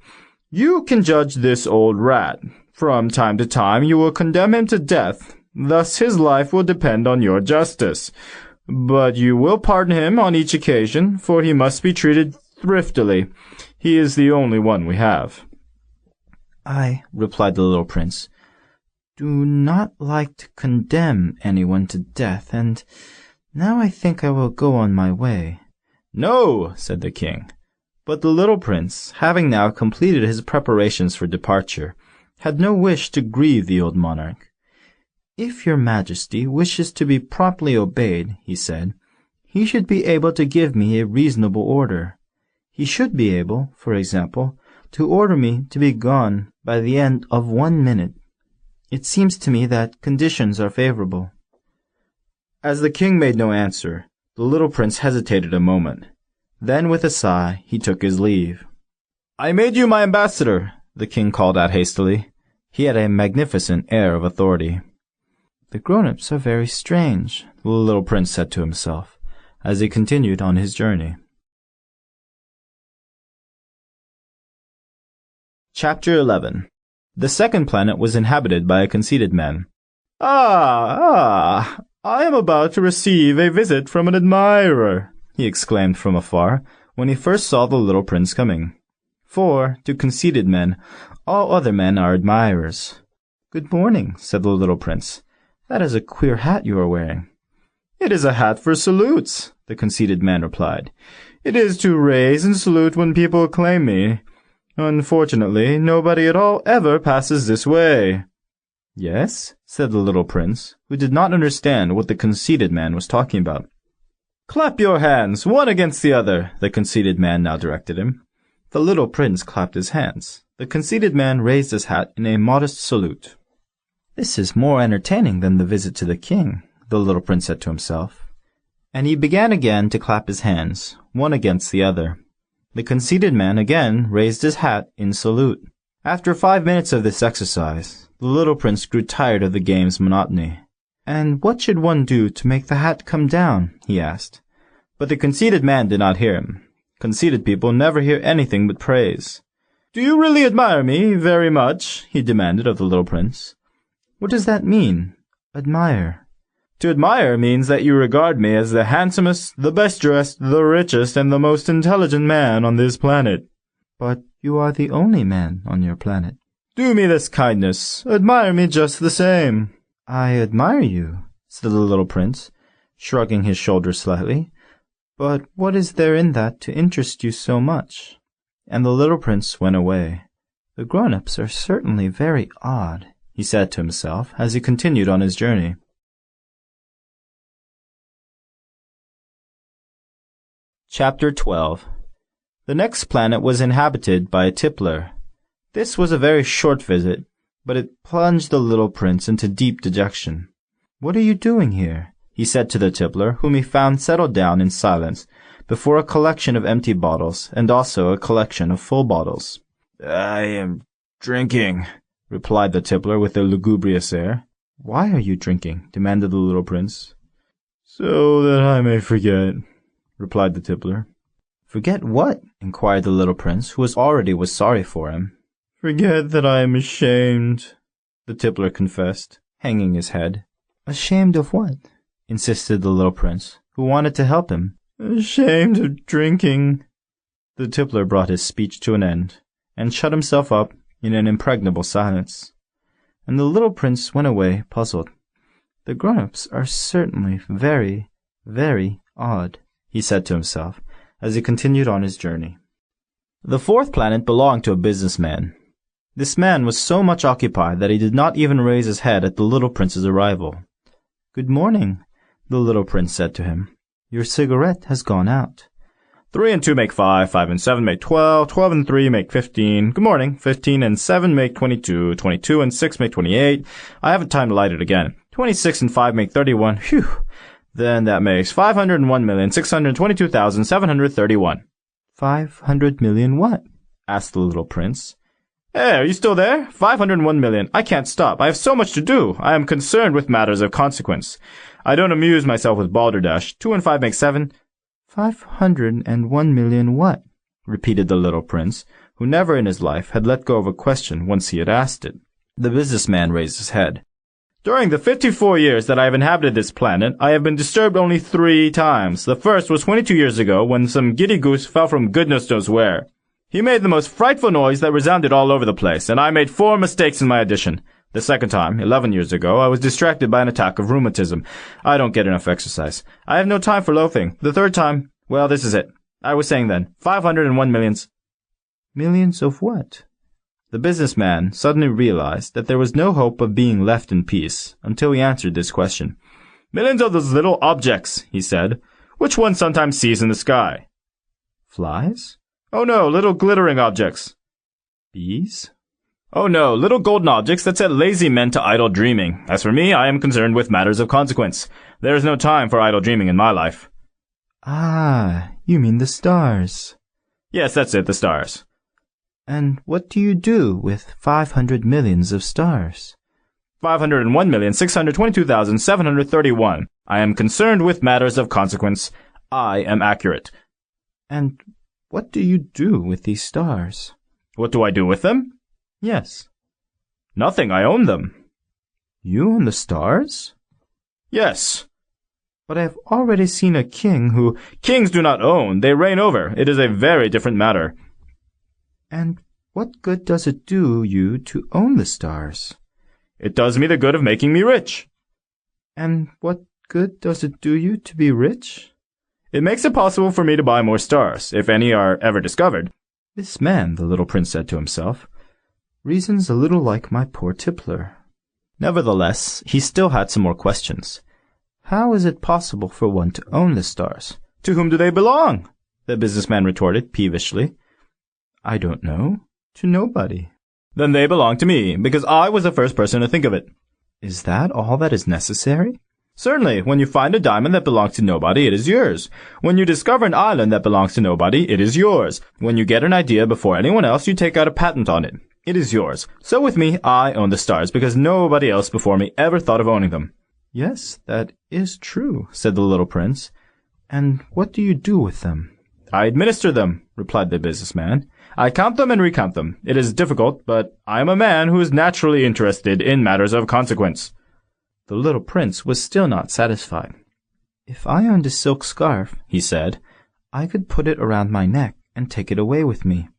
S1: You can judge this old rat. From time to time you will condemn him to death. Thus his life will depend on your justice. But you will pardon him on each occasion, for he must be treated thriftily. He is the only one we have." "I," replied the little prince, "do not like to condemn anyone to death, and now I think I will go on my way." "No," said the king. But the little prince, having now completed his preparations for departure, had no wish to grieve the old monarch. "If your majesty wishes to be promptly obeyed," he said, "he should be able to give me a reasonable order. He should be able, for example, to order me to be gone by the end of 1 minute. It seems to me that conditions are favorable." As the king made no answer, the little prince hesitated a moment. Then, with a sigh, he took his leave. "I made you my ambassador," the king called out hastily. He had a magnificent air of authority. "The grown-ups are very strange," the little prince said to himself, as he continued on his journey. Chapter 11. The second planet was inhabited by a conceited man. Ah, I am about to receive a visit from an admirer," he exclaimed from afar, when he first saw the little prince coming. For, to conceited men, all other men are admirers. "Good morning," said the little prince. "That is a queer hat you are wearing." "It is a hat for salutes," the conceited man replied. "It is to raise and salute when people acclaim me. Unfortunately, nobody at all ever passes this way." "Yes?" said the little prince, who did not understand what the conceited man was talking about. "Clap your hands, one against the other," the conceited man now directed him. The little prince clapped his hands. The conceited man raised his hat in a modest salute. "This is more entertaining than the visit to the king," the little prince said to himself. And he began again to clap his hands, one against the other. The conceited man again raised his hat in salute. After 5 minutes of this exercise, the little prince grew tired of the game's monotony. "And what should one do to make the hat come down?" he asked. But the conceited man did not hear him. Conceited people never hear anything but praise. "Do you really admire me very much?" he demanded of the little prince. "What does that mean, admire?" "To admire means that you regard me as the handsomest, the best dressed, the richest, and the most intelligent man on this planet." "But you are the only man on your planet." "Do me this kindness. Admire me just the same." "I admire you," said the little prince, shrugging his shoulders slightly. "But what is there in that to interest you so much?" And the little prince went away. "The grown-ups are certainly very odd," he said to himself as he continued on his journey. Chapter 12. The next planet was inhabited by a tippler. This was a very short visit, but it plunged the little prince into deep dejection. "What are you doing here?" he said to the tippler, whom he found settled down in silence before a collection of empty bottles and also a collection of full bottles. "I am drinking," replied the tippler with a lugubrious air. "Why are you drinking?" demanded the little prince. "So that I may forget," replied the tippler. "Forget what?" inquired the little prince, who already was sorry for him. "Forget that I am ashamed," the tippler confessed, hanging his head. "Ashamed of what?" insisted the little prince, who wanted to help him. "Ashamed of drinking." The tippler brought his speech to an end, and shut himself up in an impregnable silence. And the little prince went away puzzled. "The grown-ups are certainly very, very odd," he said to himself, as he continued on his journey. The fourth planet belonged to a businessman. This man was so much occupied that he did not even raise his head at the little prince's arrival. "Good morning," the little prince said to him. "Your cigarette has gone out." 3 and 2 make 5, 5 and 7 make 12, 12 and 3 make 15. Good morning. 15 and 7 make 22, 22 and 6 make 28. I haven't time to light it again. 26 and 5 make 31. Phew! Then that makes 501,622,731. 500 million what? Asked the little prince. "Hey, are you still there? 501 million. I can't stop. I have so much to do. I am concerned with matters of consequence. I don't amuse myself with balderdash. 2 and 5 make 7. 501 million what? Repeated the little prince, who never in his life had let go of a question once he had asked it. The businessman raised his head. "During the 54 years that I have inhabited this planet, I have been disturbed only 3 times. The first was 22 years ago, when some giddy goose fell from goodness knows where. He made the most frightful noise that resounded all over the place, and I made 4 mistakes in my addition. The second time, 11 years ago, I was distracted by an attack of rheumatism. I don't get enough exercise. I have no time for loafing. The third time, well, this is it. I was saying then, 501 millions. Millions of what? The businessman suddenly realized that there was no hope of being left in peace until he answered this question. Millions of those little objects, he said, which one sometimes sees in the sky. Flies? Oh no, little glittering objects. Bees? Oh no, little golden objects that set lazy men to idle dreaming. As for me, I am concerned with matters of consequence. There is no time for idle dreaming in my life. Ah, you mean the stars. Yes, that's it, the stars. And what do you do with 500 millions of stars? 501,622,731. I am concerned with matters of consequence. I am accurate. And what do you do with these stars? What do I do with them? Yes. Nothing, I own them. You own the stars? Yes. But I have already seen a king who... Kings do not own, they reign over. It is a very different matter. And what good does it do you to own the stars? It does me the good of making me rich. And what good does it do you to be rich?
S2: It makes it possible for me to buy more stars, if any are ever discovered.
S1: This man, the little prince said to himself, reasons a little like my poor tippler. Nevertheless, he still had some more questions. How is it possible for one to own the stars?
S2: To whom do they belong?
S1: The businessman retorted peevishly. I don't know. To nobody.
S2: Then they belong to me, because I was the first person to think of it.
S1: Is that all that is necessary?
S2: Certainly. When you find a diamond that belongs to nobody, it is yours. When you discover an island that belongs to nobody, it is yours. When you get an idea before anyone else, you take out a patent on it. It is yours. So with me, I own the stars, because nobody else before me ever thought of owning them.
S1: Yes, that is true, said the little prince. And what do you do with them?
S2: I administer them, replied the businessman. I count them and recount them. It is difficult, but I am a man who is naturally interested in matters of consequence.
S1: The little prince was still not satisfied. If I owned a silk scarf, he said, I could put it around my neck and take it away with me.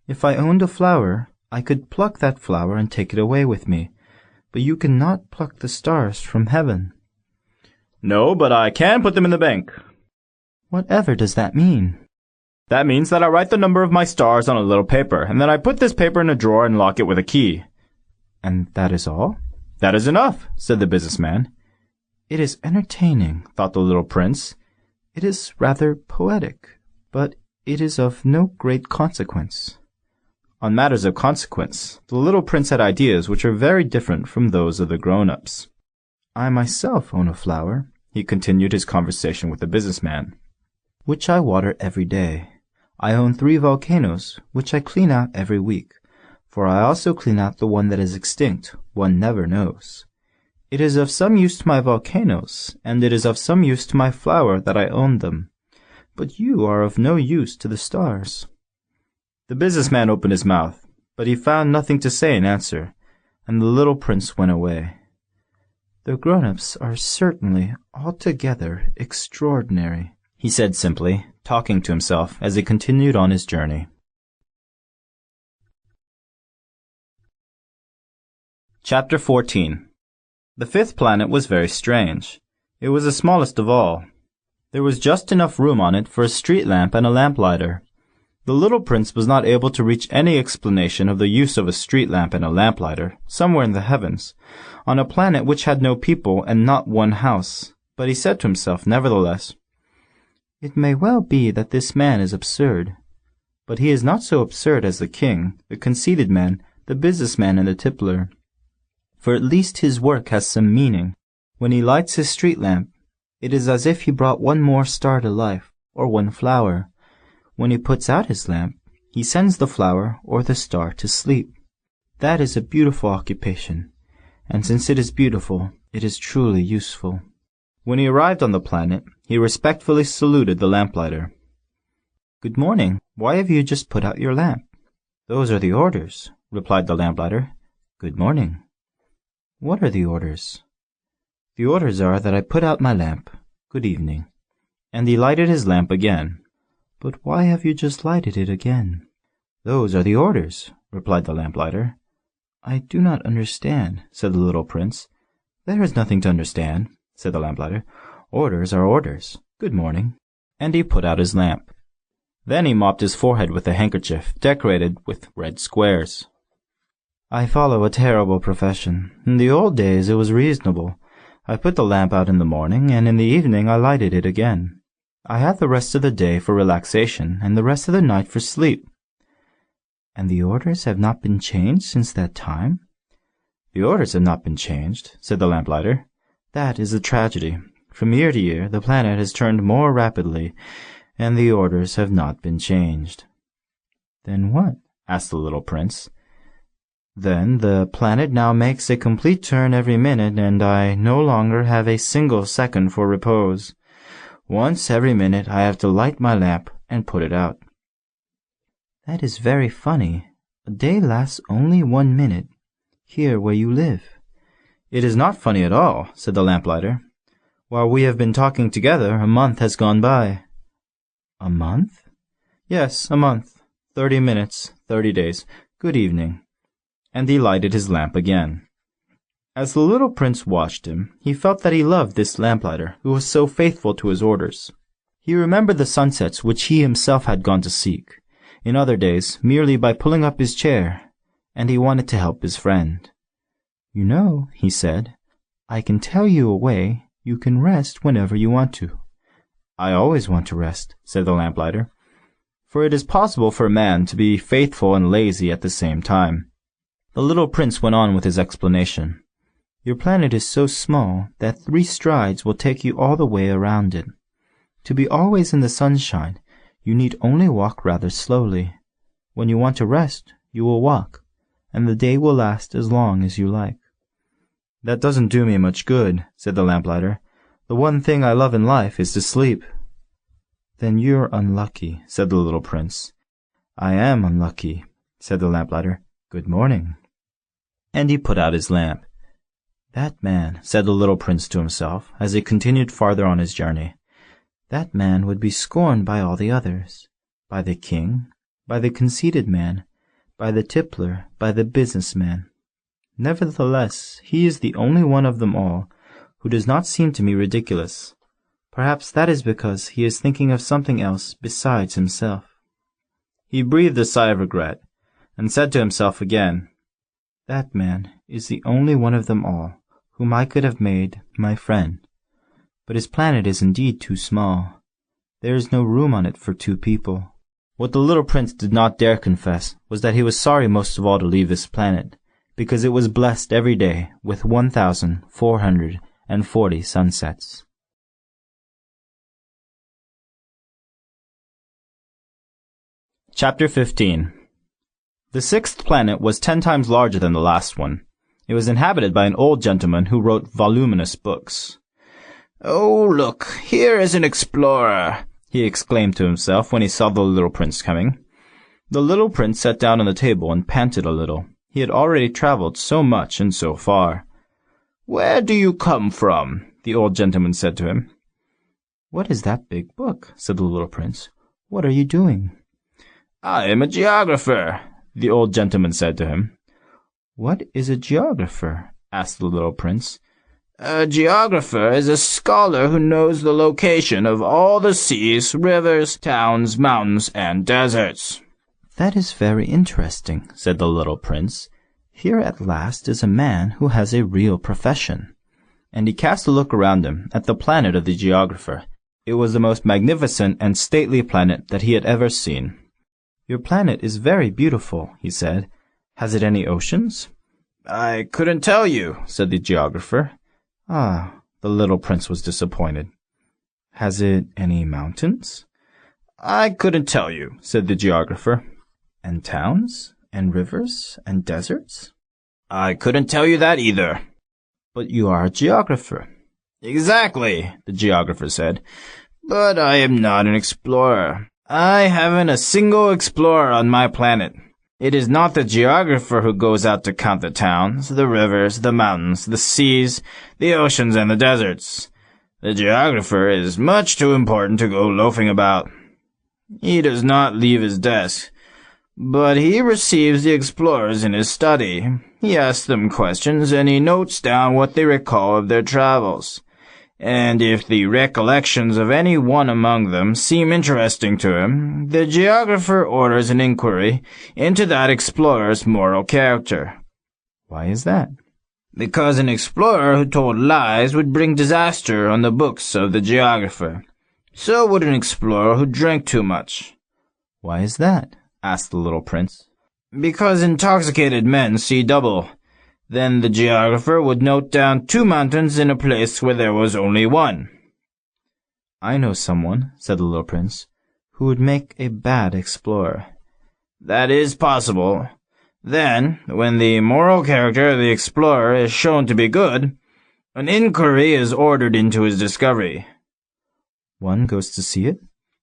S1: If I owned a flower, I could pluck that flower and take it away with me. But you cannot pluck the stars from heaven.
S2: No, but I can put them in the bank.
S1: Whatever does that mean?
S2: That means that I write the number of my stars on a little paper, and then I put this paper in a drawer and lock it with a key.
S1: And that is all?
S2: That is enough, said the businessman.
S1: It is entertaining, thought the little prince. It is rather poetic, but it is of no great consequence. On matters of consequence, the little prince had ideas which were very different from those of the grown-ups. I myself own a flower, he continued his conversation with the businessman, which I water every day. I own 3 volcanoes, which I clean out every week, for I also clean out the one that is extinct, one never knows. It is of some use to my volcanoes, and it is of some use to my flower that I own them. But you are of no use to the stars. The businessman opened his mouth, but he found nothing to say in answer, and the little prince went away. The grown-ups are certainly altogether extraordinary, he said simply, talking to himself as he continued on his journey. Chapter 14. The 5th planet was very strange. It was the smallest of all. There was just enough room on it for a street lamp and a lamplighter. The little prince was not able to reach any explanation of the use of a street lamp and a lamplighter, somewhere in the heavens, on a planet which had no people and not one house. But he said to himself, nevertheless, It may well be that this man is absurd. But he is not so absurd as the king, the conceited man, the businessman, and the tippler. For at least his work has some meaning. When he lights his street lamp, it is as if he brought one more star to life, or one flower. When he puts out his lamp, he sends the flower or the star to sleep. That is a beautiful occupation, and since it is beautiful, it is truly useful. When he arrived on the planet, he respectfully saluted the lamplighter. Good morning. Why have you just put out your lamp? Those are the orders, replied the lamplighter. Good morning. What are the orders? The orders are that I put out my lamp. Good evening. And he lighted his lamp again. But why have you just lighted it again? Those are the orders, replied the lamplighter. I do not understand, said the little prince. There is nothing to understand, said the lamplighter. Orders are orders. Good morning. And he put out his lamp. Then he mopped his forehead with a handkerchief decorated with red squares. I follow a terrible profession. In the old days it was reasonable. I put the lamp out in the morning, and in the evening I lighted it again. I had the rest of the day for relaxation, and the rest of the night for sleep. And the orders have not been changed since that time? The orders have not been changed, said the lamplighter. That is a tragedy. From year to year the planet has turned more rapidly, and the orders have not been changed. Then what? Asked the little prince. Then the planet now makes a complete turn every minute, and I no longer have a single second for repose. Once every minute I have to light my lamp and put it out. That is very funny. A day lasts only 1 minute, here where you live. It is not funny at all, said the lamplighter. While we have been talking together, a month has gone by. A month? Yes, a month. 30 minutes, 30 days. Good evening. And he lighted his lamp again. As the little prince watched him, he felt that he loved this lamplighter, who was so faithful to his orders. He remembered the sunsets which he himself had gone to seek, in other days merely by pulling up his chair, and he wanted to help his friend. "You know," he said, "I can tell you a way you can rest whenever you want to." "I always want to rest," said the lamplighter, "for it is possible for a man to be faithful and lazy at the same time." The little prince went on with his explanation. "Your planet is so small that 3 strides will take you all the way around it. To be always in the sunshine, you need only walk rather slowly. When you want to rest, you will walk, and the day will last as long as you like." "That doesn't do me much good," said the lamplighter. "The one thing I love in life is to sleep." "Then you're unlucky," said the little prince. "I am unlucky," said the lamplighter. "Good morning." And he put out his lamp. "That man," said the little prince to himself, as he continued farther on his journey, "that man would be scorned by all the others, by the king, by the conceited man, by the tippler, by the businessman. Nevertheless, he is the only one of them all who does not seem to me ridiculous. Perhaps that is because he is thinking of something else besides himself." He breathed a sigh of regret, and said to himself again, "That man is the only one of them all whom I could have made my friend. But his planet is indeed too small. There is no room on it for 2 people." What the little prince did not dare confess was that he was sorry most of all to leave this planet, because it was blessed every day with 1,440 sunsets. Chapter 15. The 6th planet was 10 times larger than the last one. It was inhabited by an old gentleman who wrote voluminous books.
S2: "Oh, look, here is an explorer," he exclaimed to himself when he saw the little prince coming.
S1: The little prince sat down on the table and panted a little. He had already traveled so much and so far.
S2: "Where do you come from?" the old gentleman said to him.
S1: "What is that big book?" said the little prince. "What are you doing?"
S2: "I am a geographer," the old gentleman said to him.
S1: "What is a geographer?" asked the little prince.
S2: "A geographer is a scholar who knows the location of all the seas, rivers, towns, mountains, and deserts."
S1: "That is very interesting," said the little prince. "Here at last is a man who has a real profession." And he cast a look around him at the planet of the geographer. It was the most magnificent and stately planet that he had ever seen. "Your planet is very beautiful," he said. "Has it any oceans?"
S2: "I couldn't tell you," said the geographer.
S1: "Ah," the little prince was disappointed. "Has it any mountains?"
S2: "I couldn't tell you," said the geographer.
S1: "And towns, and rivers, and deserts?"
S2: "I couldn't tell you that either."
S1: "But you are a geographer."
S2: "Exactly," the geographer said. "But I am not an explorer. I haven't a single explorer on my planet. It is not the geographer who goes out to count the towns, the rivers, the mountains, the seas, the oceans, and the deserts. The geographer is much too important to go loafing about. He does not leave his desk, but he receives the explorers in his study. He asks them questions, and he notes down what they recall of their travels. And if the recollections of any one among them seem interesting to him, the geographer orders an inquiry into that explorer's moral character."
S1: "Why is that?"
S2: "Because an explorer who told lies would bring disaster on the books of the geographer. So would an explorer who drank too much."
S1: "Why is that?" asked the little prince.
S2: "Because intoxicated men see double. Then the geographer would note down 2 mountains in a place where there was only 1.
S1: "I know someone," said the little prince, "who would make a bad explorer."
S2: "That is possible. Then, when the moral character of the explorer is shown to be good, an inquiry is ordered into his discovery."
S1: "One goes to see it?"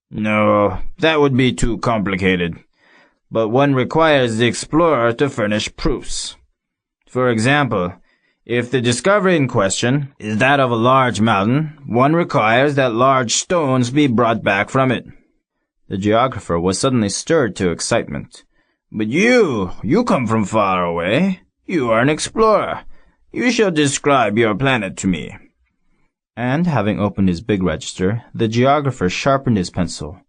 S2: "No, that would be too complicated. But one requires the explorer to furnish proofs. For example, if the discovery in question is that of a large mountain, one requires that large stones be brought back from it."
S1: The geographer was suddenly stirred to excitement.
S2: "But you come from far away. You are an explorer. You shall describe your planet to me."
S1: And, having opened his big register, the geographer sharpened his pencil.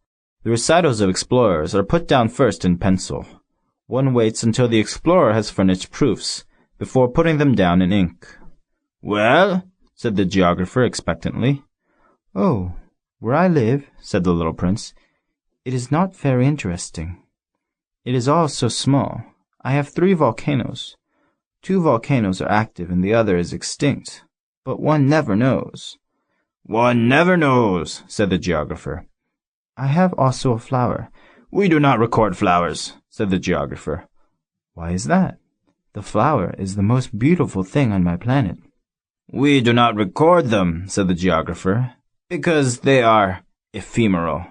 S1: The recitals of explorers are put down first in pencil. One waits until the explorer has furnished proofs, before putting them down in ink.
S2: "Well?"
S1: said the geographer expectantly. "Oh, where I live," said the little prince, "it is not very interesting. It is all so small. I have 3 volcanoes. 2 volcanoes are active and the other is extinct, but one never knows."
S2: "One never knows," said the geographer.
S1: "I have also a flower."
S2: "We do not record flowers," said the geographer.
S1: "Why is that? The flower is the most beautiful thing on my planet."
S2: "We do not record them," said the geographer, "because they are ephemeral."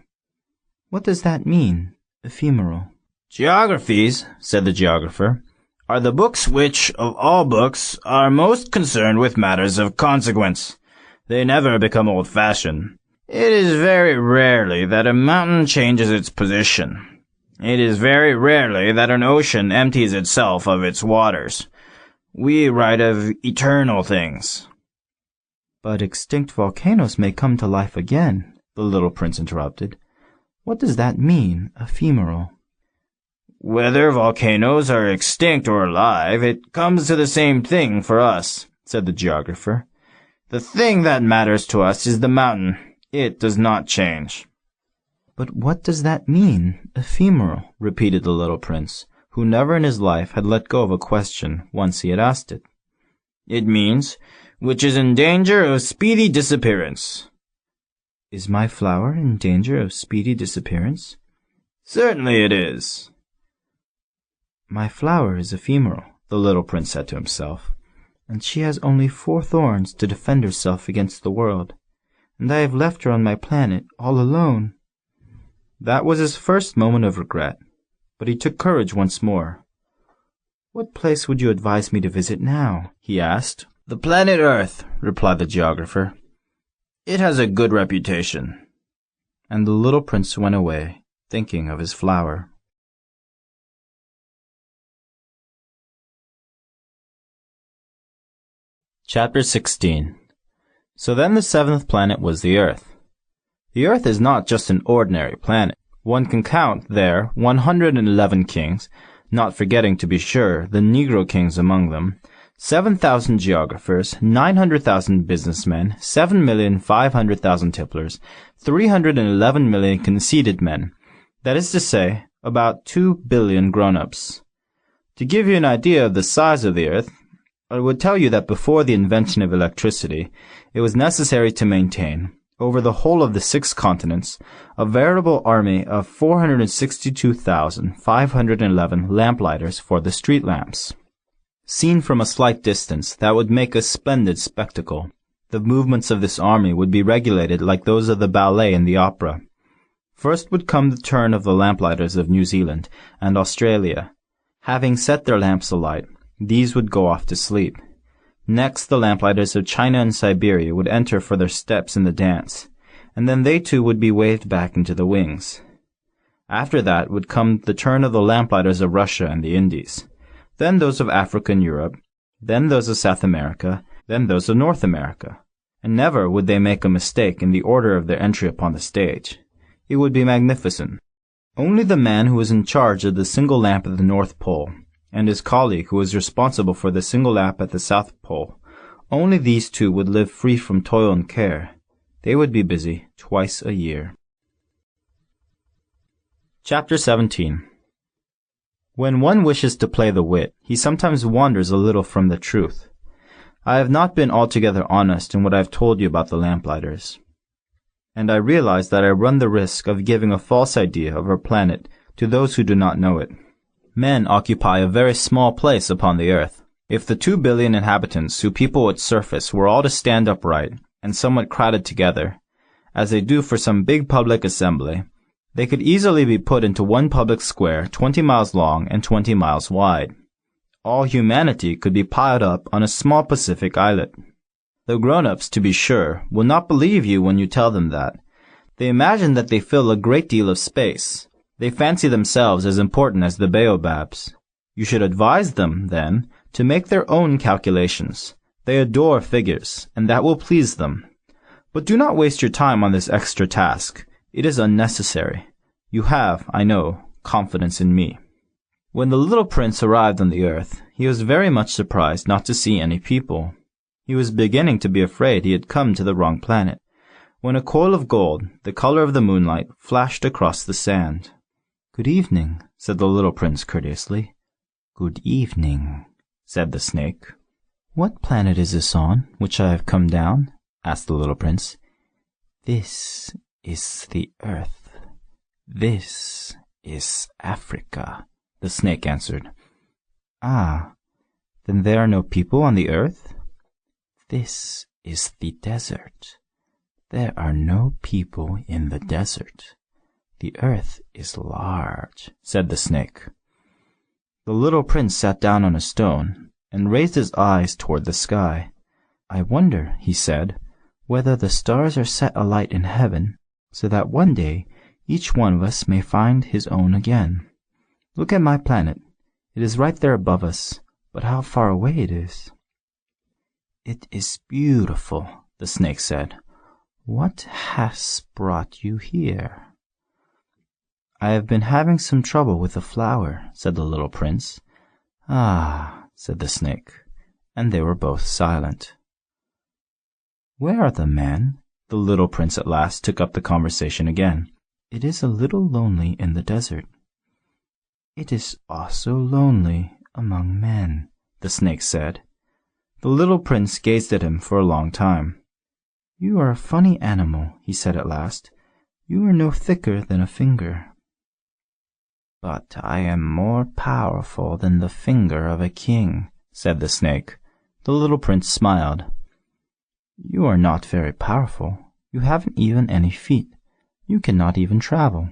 S1: "What does that mean, ephemeral?"
S2: "Geographies," said the geographer, "are the books which, of all books, are most concerned with matters of consequence. They never become old-fashioned. It is very rarely that a mountain changes its position. It is very rarely that an ocean empties itself of its waters. We write of eternal things."
S1: "But extinct volcanoes may come to life again," the little prince interrupted. "What does that mean, ephemeral?"
S2: "Whether volcanoes are extinct or alive, it comes to the same thing for us," said the geographer. "The thing that matters to us is the mountain. It does not change."
S1: "But what does that mean, ephemeral?" repeated the little prince, who never in his life had let go of a question once he had asked it.
S2: "It means, which is in danger of speedy disappearance."
S1: "Is my flower in danger of speedy disappearance?"
S2: "Certainly it is."
S1: "My flower is ephemeral," the little prince said to himself, "and she has only 4 thorns to defend herself against the world, and I have left her on my planet all alone." That was his first moment of regret, but he took courage once more. "What place would you advise me to visit now?" he asked.
S2: "The planet Earth," replied the geographer. "It has a good reputation."
S1: And the little prince went away, thinking of his flower. Chapter 16. So then the 7th planet was the Earth. The Earth is not just an ordinary planet. One can count there 111 kings, not forgetting, to be sure, the Negro kings among them, 7,000 geographers, 900,000 businessmen, 7,500,000 tipplers, 311 million conceited men, that is to say, about 2 billion grown-ups. To give you an idea of the size of the Earth, I would tell you that before the invention of electricity, it was necessary to maintain, over the whole of the 6 continents, a veritable army of 462,511 lamplighters for the street lamps. Seen from a slight distance, that would make a splendid spectacle. The movements of this army would be regulated like those of the ballet and the opera. First would come the turn of the lamplighters of New Zealand and Australia. Having set their lamps alight, these would go off to sleep. Next, the lamplighters of China and Siberia would enter for their steps in the dance, and then they too would be waved back into the wings. After that would come the turn of the lamplighters of Russia and the Indies, then those of Africa and Europe, then those of South America, then those of North America. And never would they make a mistake in the order of their entry upon the stage. It would be magnificent. Only the man who was in charge of the single lamp at the North Pole, and his colleague who was responsible for the single lamp at the South Pole, only these 2 would live free from toil and care. They would be busy twice a year. Chapter 17. When one wishes to play the wit, he sometimes wanders a little from the truth. I have not been altogether honest in what I have told you about the lamplighters, and I realize that I run the risk of giving a false idea of our planet to those who do not know it. Men occupy a very small place upon the earth. If the 2 billion inhabitants who people its surface were all to stand upright and somewhat crowded together, as they do for some big public assembly, they could easily be put into one public square 20 miles long and 20 miles wide. All humanity could be piled up on a small Pacific islet. The grown-ups, to be sure, will not believe you when you tell them that. They imagine that they fill a great deal of space. They fancy themselves as important as the baobabs. You should advise them, then, to make their own calculations. They adore figures, and that will please them.
S2: But do not waste your time on this extra task. It is unnecessary. You have, I know, confidence in me." When the little prince arrived on the earth, he was very much surprised not to see any people. He was beginning to be afraid he had come to the wrong planet, when a coil of gold, the color of the moonlight, flashed across the sand. "Good evening," said the little prince courteously. "Good evening," said the snake. "What planet is this on, which I have come down?" asked the little prince. "This is the earth. This is Africa," the snake answered. "Ah, then there are no people on the earth?" "This is the desert. There are no people in the desert. The earth is large," said the snake. The little prince sat down on a stone and raised his eyes toward the sky. "I wonder," he said, "whether the stars are set alight in heaven, so that one day each one of us may find his own again. Look at my planet. It is right there above us, but how far away it is." "It is beautiful," the snake said. "What has brought you here?" "I have been having some trouble with a flower," said the little prince. "Ah," said the snake, and they were both silent. "Where are the men?" The little prince at last took up the conversation again. "It is a little lonely in the desert." "It is also lonely among men," the snake said. The little prince gazed at him for a long time. "You are a funny animal," he said at last. "You are no thicker than a finger." "But I am more powerful than the finger of a king," said the snake. The little prince smiled. "You are not very powerful. You haven't even any feet. You cannot even travel."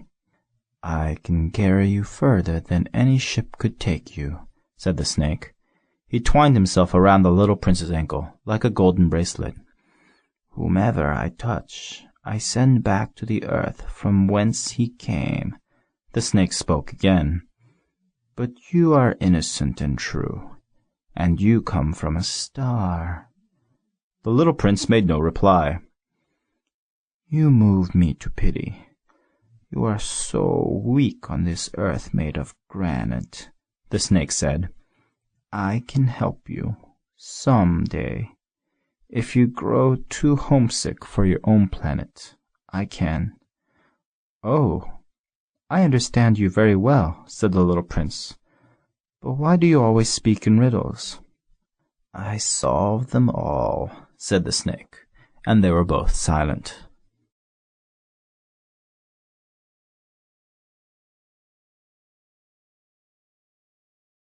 S2: "I can carry you further than any ship could take you," said the snake. He twined himself around the little prince's ankle like a golden bracelet. "Whomever I touch, I send back to the earth from whence he came." The snake spoke again. "But you are innocent and true, and you come from a star." The little prince made no reply. "You move me to pity. You are so weak on this earth made of granite," the snake said. "I can help you some day. If you grow too homesick for your own planet, I can." "Oh, I understand you very well," said the little prince. "But why do you always speak in riddles?" "I solve them all," said the snake, and they were both silent.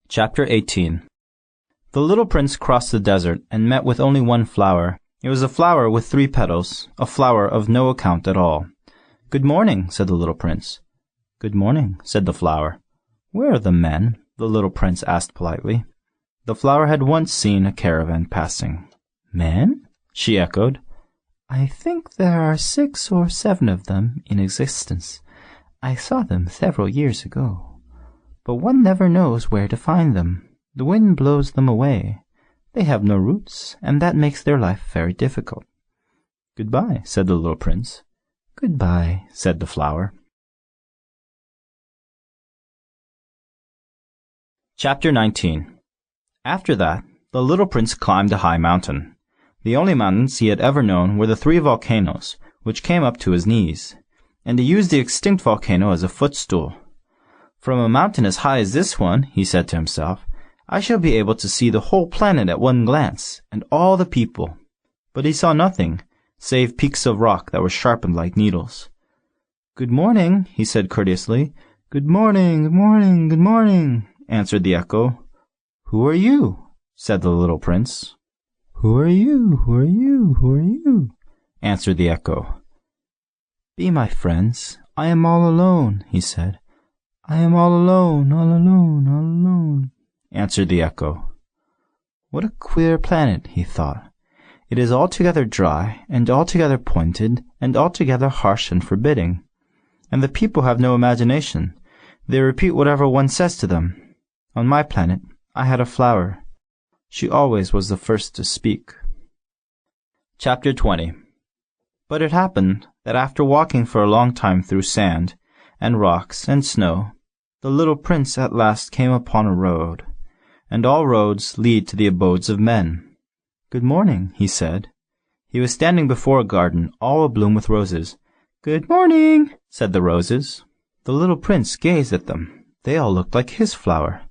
S2: Chapter 18. The little prince crossed the desert and met with only one flower. It was a flower with 3 petals, a flower of no account at all. "Good morning," said the little prince. "Good morning," said the flower. "Where are the men?" the little prince asked politely. The flower had once seen a caravan passing. "Men?" she echoed. "I think there are 6 or 7 of them in existence. I saw them several years ago. But one never knows where to find them. The wind blows them away. They have no roots, and that makes their life very difficult." "Goodbye," said the little prince. "Goodbye," said the flower. Chapter 19. After that, the little prince climbed a high mountain. The only mountains he had ever known were the 3 volcanoes, which came up to his knees, and he used the extinct volcano as a footstool. "From a mountain as high as this one," he said to himself, "I shall be able to see the whole planet at one glance, and all the people." But he saw nothing, save peaks of rock that were sharpened like needles. "Good morning," he said courteously. "Good morning, good morning, good morning," answered the echo. "Who are you?" said the little prince. "Who are you? Who are you? Who are you?" answered the echo. "Be my friends. I am all alone," he said. "I am all alone, all alone, all alone," answered the echo. "What a queer planet," he thought. "It is altogether dry, and altogether pointed, and altogether harsh and forbidding. And the people have no imagination. They repeat whatever one says to them. On my planet, I had a flower. She always was the first to speak." Chapter 20.
S1: But it happened that after walking for a long time through sand, and rocks, and snow, the little prince at last came upon a road, and all roads lead to the abodes of men. "Good morning," he said. He was standing before a garden all abloom with roses. "Good morning," said the roses. The little prince gazed at them. They all looked like his flower.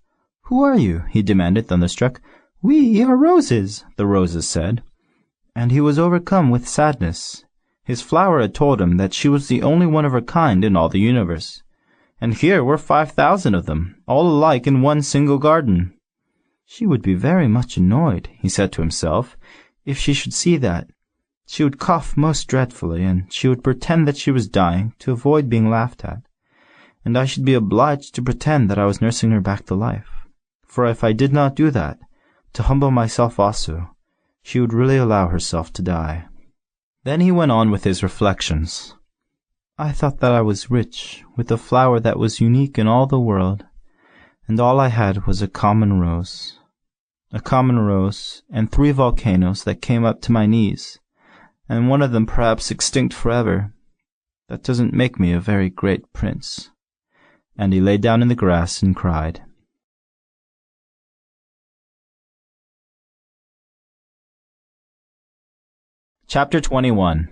S1: "Who are you?" he demanded, thunderstruck. "We are roses," the roses said. And he was overcome with sadness. His flower had told him that she was the only one of her kind in all the universe. And here were 5,000 of them, all alike in one single garden. She would be very much annoyed, he said to himself, if she should see that. She would cough most dreadfully, and she would pretend that she was dying to avoid being laughed at. And I should be obliged to pretend that I was nursing her back to life. For if I did not do that, to humble myself also, she would really allow herself to die. Then he went on with his reflections. I thought that I was rich, with a flower that was unique in all the world, and all I had was a common rose. A common rose, and 3 volcanoes that came up to my knees, and one of them perhaps extinct forever. That doesn't make me a very great prince. And he lay down in the grass and cried. Chapter 21.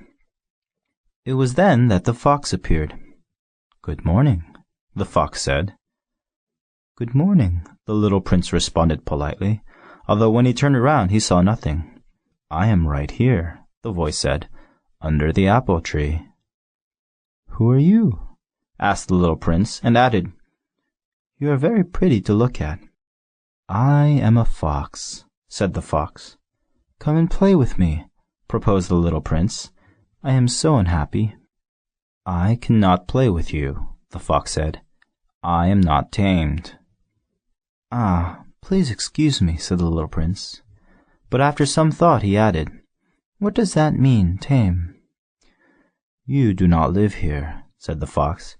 S1: It was then that the fox appeared. "Good morning," the fox said. "Good morning," the little prince responded politely, although when he turned around he saw nothing. "I am right here," the voice said, "under the apple tree." "Who are you?" asked the little prince, and added, "You are very pretty to look at." "I am a fox," said the fox. "Come and play with me," proposed the little prince. "I am so unhappy." "I cannot play with you," the fox said. "I am not tamed." "Ah, please excuse me," said the little prince. But after some thought he added, "What does that mean, tame?" "You do not live here," said the fox.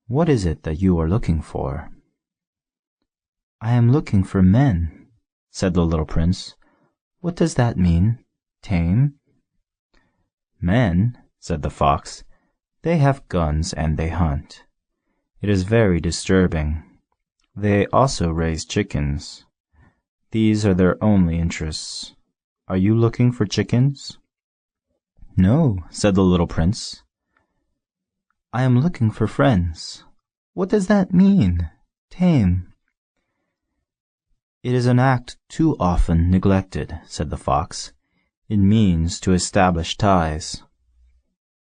S1: "What is it that you are looking for?" "I am looking for men," said the little prince. "What does that mean, tame?" "Men," said the fox, "they have guns and they hunt. It is very disturbing. They also raise chickens. These are their only interests. Are you looking for chickens?" "No," said the little prince. "I am looking for friends. What does that mean, tame?" "It is an act too often neglected," said the fox. "It means to establish ties."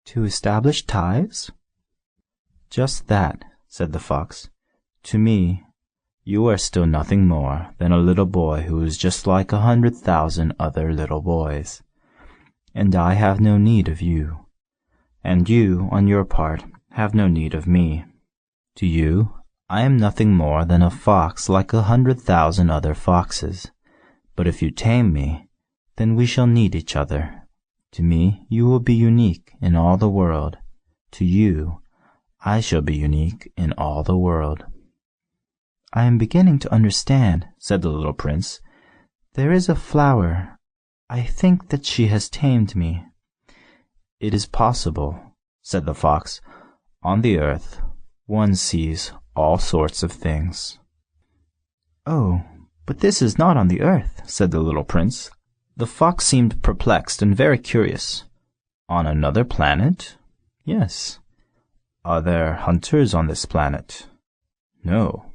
S1: "To establish ties?" "Just that," said the fox. "To me, you are still nothing more than a little boy who is just like 100,000 other little boys. And I have no need of you. And you, on your part, have no need of me. To you, I am nothing more than a fox like 100,000 other foxes. But if you tame me, then we shall need each other. To me, you will be unique in all the world. To you, I shall be unique in all the world." "I am beginning to understand," said the little prince. "There is a flower. I think that she has tamed me." "It is possible," said the fox. "On the earth, one sees all sorts of things." "Oh, but this is not on the earth," said the little prince. The fox seemed perplexed and very curious. "On another planet?" "Yes." "Are there hunters on this planet?" "No."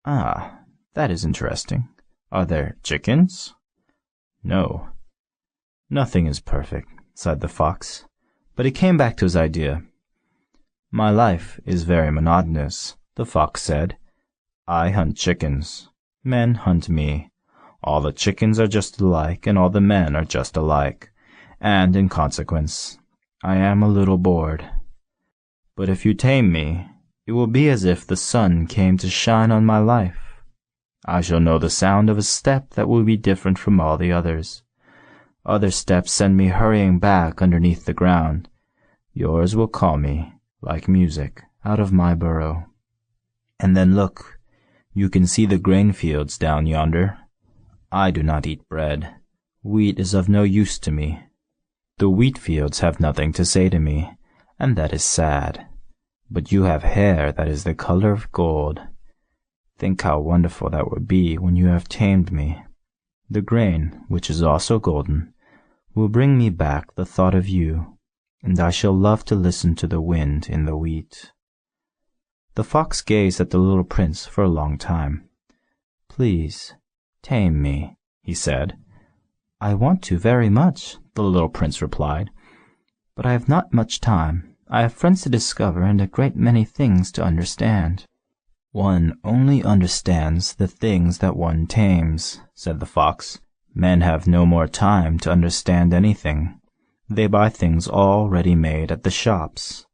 S1: "Ah, that is interesting. Are there chickens?" "No." "Nothing is perfect," sighed the fox. But he came back to his idea. "My life is very monotonous," the fox said. "I hunt chickens. Men hunt me. All the chickens are just alike, and all the men are just alike, and, in consequence, I am a little bored. But if you tame me, it will be as if the sun came to shine on my life. I shall know the sound of a step that will be different from all the others. Other steps send me hurrying back underneath the ground. Yours will call me, like music, out of my burrow. And then look, you can see the grain fields down yonder. I do not eat bread. Wheat is of no use to me. The wheat fields have nothing to say to me, and that is sad. But you have hair that is the color of gold. Think how wonderful that would be when you have tamed me. The grain, which is also golden, will bring me back the thought of you, and I shall love to listen to the wind in the wheat." The fox gazed at the little prince for a long time. "Please, tame me," he said. "I want to very much," the little prince replied, "but I have not much time. I have friends to discover and a great many things to understand." "One only understands the things that one tames," said the fox. "Men have no more time to understand anything. They buy things all ready-made at the shops.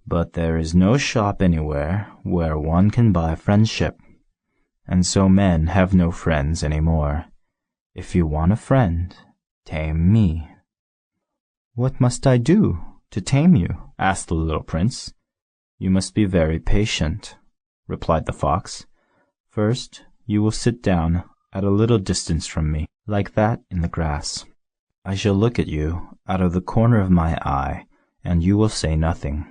S1: But there is no shop anywhere where one can buy friendship, and so men have no friends any more. If you want a friend, tame me." "What must I do to tame you?" asked the little prince. "You must be very patient," replied the fox. "First, you will sit down at a little distance from me, like that in the grass. I shall look at you out of the corner of my eye, and you will say nothing.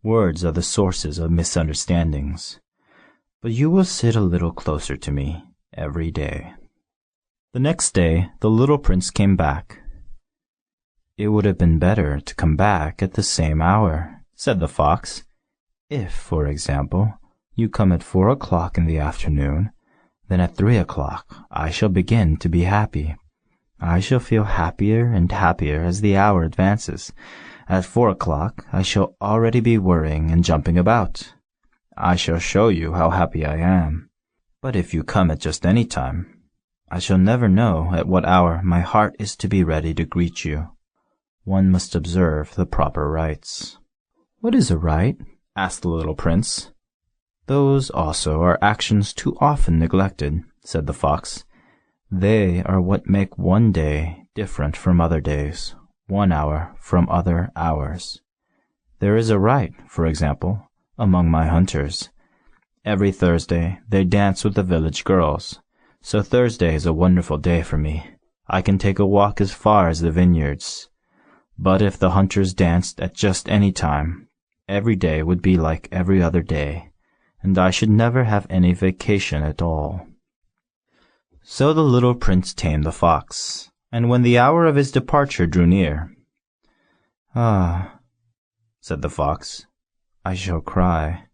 S1: Words are the sources of misunderstandings. But you will sit a little closer to me every day." The next day, the little prince came back. "It would have been better to come back at the same hour," said the fox. "If, for example, you come at 4 o'clock in the afternoon, then at 3 o'clock I shall begin to be happy. I shall feel happier and happier as the hour advances. At 4 o'clock I shall already be worrying and jumping about. I shall show you how happy I am. But if you come at just any time, I shall never know at what hour my heart is to be ready to greet you. One must observe the proper rites." "What is a rite?" asked the little prince. "Those also are actions too often neglected," said the fox. "They are what make one day different from other days, 1 hour from other hours. There is a rite, for example, among my hunters. Every Thursday they dance with the village girls, so Thursday is a wonderful day for me. I can take a walk as far as the vineyards. But if the hunters danced at just any time, every day would be like every other day, and I should never have any vacation at all." So the little prince tamed the fox, and when the hour of his departure drew near, "Ah," said the fox, "I shall cry."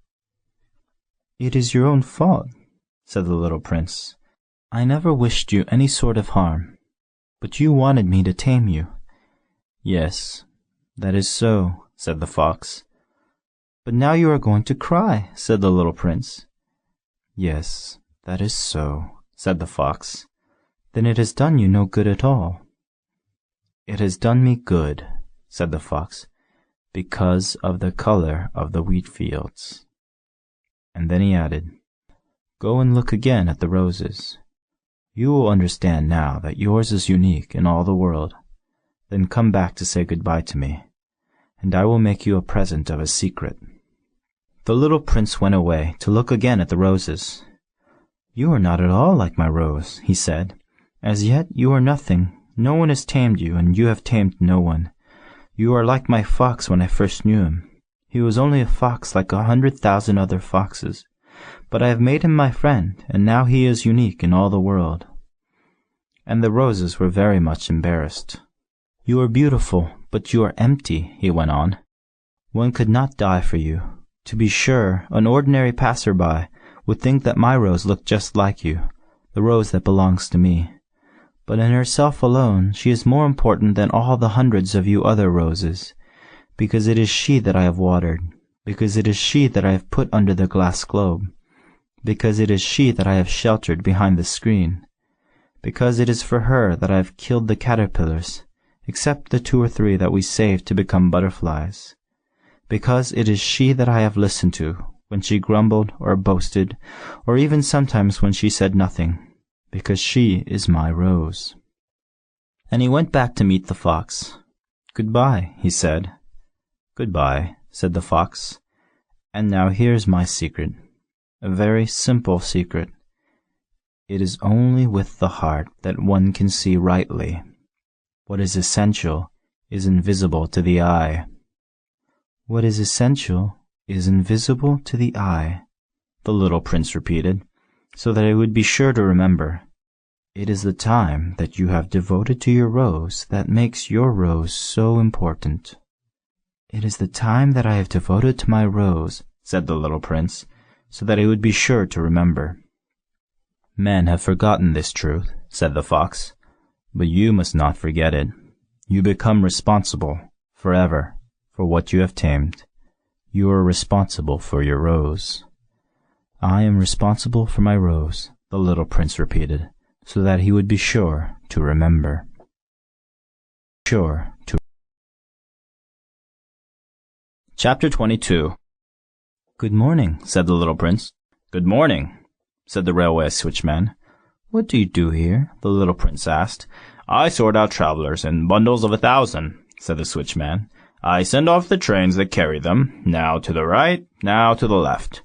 S1: "It is your own fault," said the little prince. "I never wished you any sort of harm, but you wanted me to tame you." "Yes, that is so," said the fox. "But now you are going to cry," said the little prince. "Yes, that is so," said the fox. "Then it has done you no good at all." "It has done me good," said the fox, "because of the color of the wheat fields." And then he added, "Go and look again at the roses. You will understand now that yours is unique in all the world. Then come back to say goodbye to me, and I will make you a present of a secret." The little prince went away to look again at the roses. "You are not at all like my rose," he said. "As yet you are nothing. No one has tamed you, and you have tamed no one. You are like my fox when I first knew him. He was only a fox like 100,000 other foxes, but I have made him my friend, and now he is unique in all the world." And the roses were very much embarrassed. "You are beautiful, but you are empty," he went on. "One could not die for you. To be sure, an ordinary passer-by would think that my rose looked just like you, the rose that belongs to me. But in herself alone she is more important than all the hundreds of you other roses, because it is she that I have watered, because it is she that I have put under the glass globe, because it is she that I have sheltered behind the screen, because it is for her that I have killed the caterpillars, except the 2 or 3 that we saved to become butterflies, because it is she that I have listened to when she grumbled or boasted, or even sometimes when she said nothing, because she is my rose." And he went back to meet the fox. "Goodbye," he said. "Goodbye," said the fox. "And now here's my secret, a very simple secret. It is only with the heart that one can see rightly. What is essential is invisible to the eye. What is essential is invisible to the eye, the little prince repeated, so that I would be sure to remember. It is the time that you have devoted to your rose that makes your rose so important. It is the time that I have devoted to my rose, said the little prince, so that I would be sure to remember. Men have forgotten this truth, said the fox, but you must not forget it. You become responsible, forever, for what you have tamed. You are responsible for your rose. I am responsible for my rose, the little prince repeated, so that he would be sure to remember.
S2: Chapter 22.
S1: Good morning, said the little prince.
S2: Good morning,
S1: said the railway switchman. What do you do here? The little prince asked.
S2: I sort out travelers in bundles of 1,000, said the switchman. I send off the trains that carry them, now to the right, now to the left.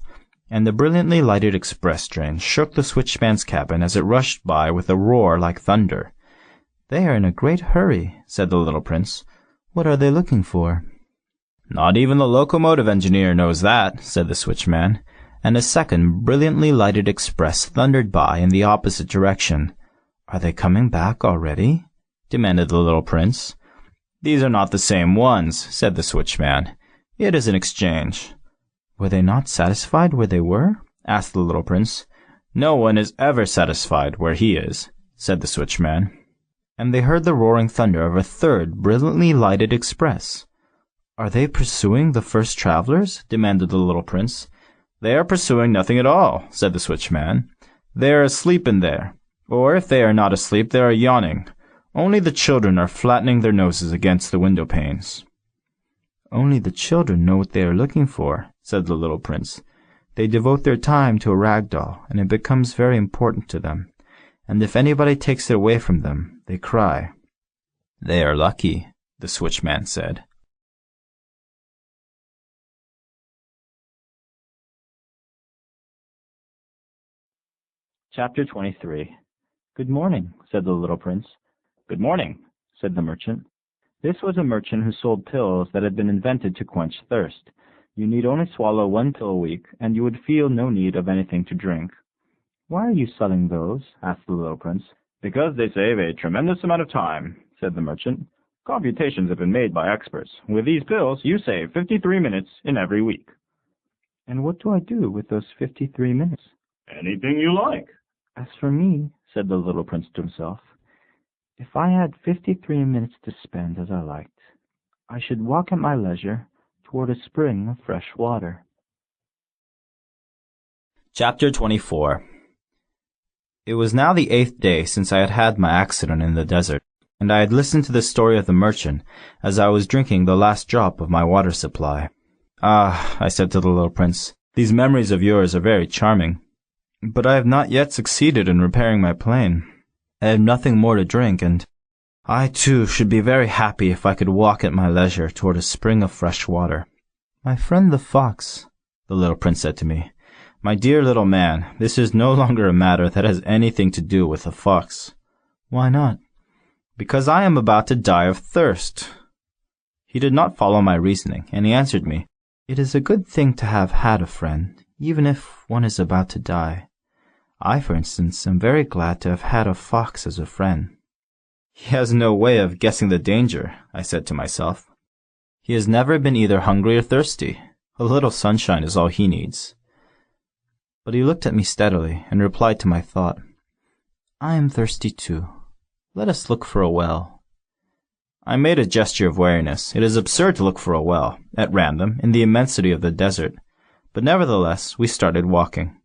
S1: And the brilliantly lighted express train shook the switchman's cabin as it rushed by with a roar like thunder. They are in a great hurry, said the little prince. What are they looking for?
S2: Not even the locomotive engineer knows that, said the switchman,
S1: and a second brilliantly lighted express thundered by in the opposite direction. Are they coming back already? Demanded the little prince.
S2: These are not the same ones, said the switchman. It is an exchange.
S1: Were they not satisfied where they were? Asked the little prince.
S2: No one is ever satisfied where he is, said the switchman.
S1: And they heard the roaring thunder of a third brilliantly lighted express. Are they pursuing the first travelers? Demanded the little prince.
S2: They are pursuing nothing at all, said the switchman. They are asleep in there, or if they are not asleep, they are yawning. Only the children are flattening their noses against the window panes.
S1: Only the children know what they are looking for, said the little prince. They devote their time to a rag doll, and it becomes very important to them. And if anybody takes it away from them, they cry.
S2: They are lucky, the switchman said.
S1: Chapter 23. Good morning, said the little prince.
S2: Good morning,
S1: said the merchant. This was a merchant who sold pills that had been invented to quench thirst. You need only swallow 1 pill a week, and you would feel no need of anything to drink. Why are you selling those? Asked the little prince.
S2: Because they save a tremendous amount of time, said the merchant. Computations have been made by experts. With these pills, you save 53 minutes in every week.
S1: And what do I do with those 53 minutes?
S2: Anything you like.
S1: As for me, said the little prince to himself, if I had 53 minutes to spend as I liked, I should walk at my leisure toward a spring of fresh water.
S2: Chapter 24.
S1: It was now the 8th day since I had had my accident in the desert, and I had listened to the story of the merchant as I was drinking the last drop of my water supply.
S2: Ah, I said to the little prince, these memories of yours are very charming. But I have not yet succeeded in repairing my plane. I have nothing more to drink, and I, too, should be very happy if I could walk at my leisure toward a spring of fresh water.
S1: My friend the fox, the little prince said to me,
S2: my dear little man, this is no longer a matter that has anything to do with the fox.
S1: Why not?
S2: Because I am about to die of thirst. He did not follow my reasoning, and he answered me,
S1: It is a good thing to have had a friend, even if one is about to die. I, for instance, am very glad to have had a fox as a friend.
S2: He has no way of guessing the danger, I said to myself. He has never been either hungry or thirsty. A little sunshine is all he needs.
S1: But he looked at me steadily and replied to my thought, I am thirsty too. Let us look for a well.
S2: I made a gesture of weariness. It is absurd to look for a well, at random, in the immensity of the desert. But nevertheless, we started walking.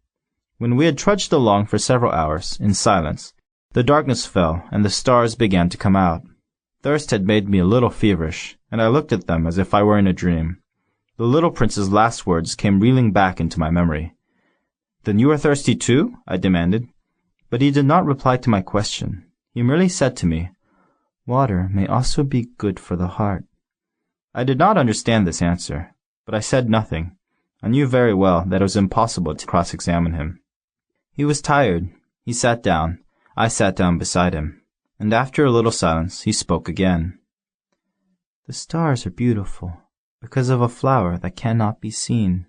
S2: When we had trudged along for several hours, in silence, the darkness fell, and the stars began to come out. Thirst had made me a little feverish, and I looked at them as if I were in a dream. The little prince's last words came reeling back into my memory. Then you are thirsty too? I demanded. But he did not reply to my question. He merely said to me, Water may also be good for the heart. I did not understand this answer, but I said nothing. I knew very well that it was impossible to cross-examine him. He was tired. He sat down. I sat down beside him. And after a little silence, he spoke again.
S1: The stars are beautiful, because of a flower that cannot be seen.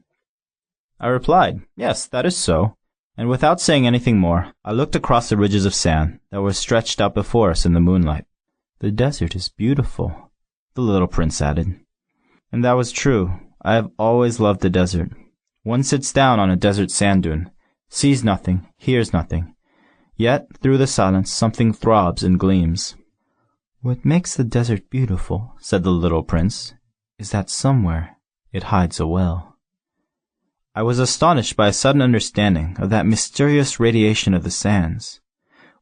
S2: I replied, "Yes, that is so." And without saying anything more, I looked across the ridges of sand that were stretched out before us in the moonlight.
S1: The desert is beautiful, the little prince added.
S2: And that was true. I have always loved the desert. One sits down on a desert sand dune, sees nothing, hears nothing. Yet, through the silence, something throbs and gleams.
S1: What makes the desert beautiful, said the little prince, is that somewhere it hides a well.
S2: I was astonished by a sudden understanding of that mysterious radiation of the sands.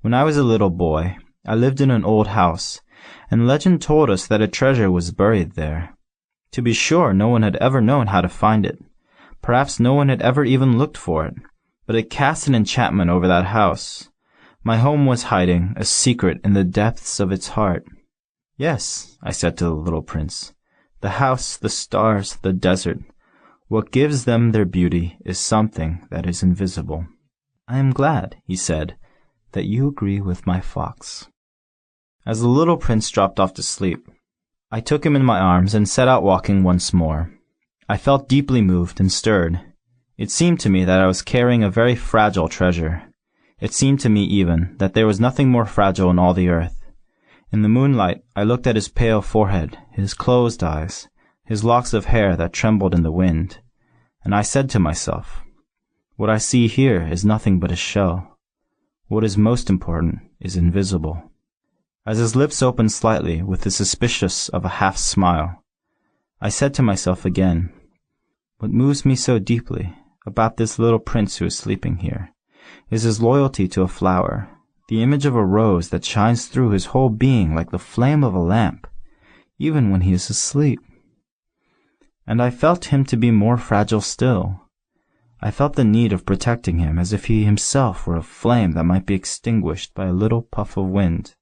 S2: When I was a little boy, I lived in an old house, and legend told us that a treasure was buried there. To be sure, no one had ever known how to find it. Perhaps no one had ever even looked for it, but it cast an enchantment over that house. My home was hiding a secret in the depths of its heart.
S1: Yes, I said to the little prince, the house, the stars, the desert. What gives them their beauty is something that is invisible. I am glad, he said, that you agree with my fox.
S2: As the little prince dropped off to sleep, I took him in my arms and set out walking once more. I felt deeply moved and stirred. It seemed to me that I was carrying a very fragile treasure. It seemed to me even that there was nothing more fragile in all the earth. In the moonlight, I looked at his pale forehead, his closed eyes, his locks of hair that trembled in the wind, and I said to myself, what I see here is nothing but a shell. What is most important is invisible. As his lips opened slightly with the suspicious of a half smile, I said to myself again, what moves me so deeply about this little prince who is sleeping here is his loyalty to a flower, the image of a rose that shines through his whole being like the flame of a lamp, even when he is asleep. And I felt him to be more fragile still. I felt the need of protecting him as if he himself were a flame that might be extinguished by a little puff of wind.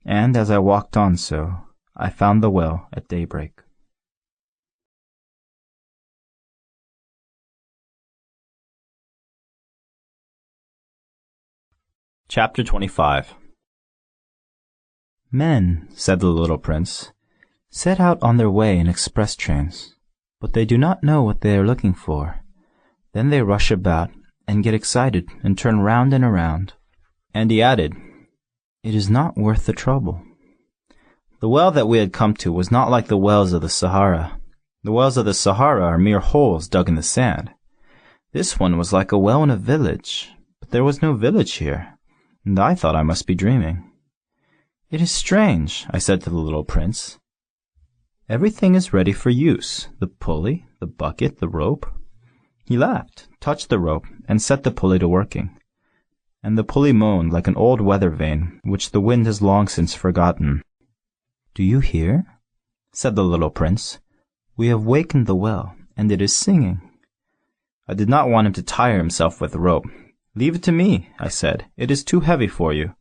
S2: And as I walked on so, I found the well at daybreak. Chapter 25.
S1: Men, said the little prince, set out on their way in express trains, but they do not know what they are looking for. Then they rush about and get excited and turn round and around.
S2: And he added,
S1: it is not worth the trouble.
S2: The well that we had come to was not like the wells of the Sahara. The wells of the Sahara are mere holes dug in the sand. This one was like a well in a village, but there was no village here, and I thought I must be dreaming.
S1: It is strange, I said to the little prince. Everything is ready for use, the pulley, the bucket, the rope.
S2: He laughed, touched the rope, and set the pulley to working. And the pulley moaned like an old weather vane, which the wind has long since forgotten.
S1: Do you hear? Said the little prince. We have wakened the well, and it is singing.
S2: I did not want him to tire himself with the rope. Leave it to me, I said. It is too heavy for you.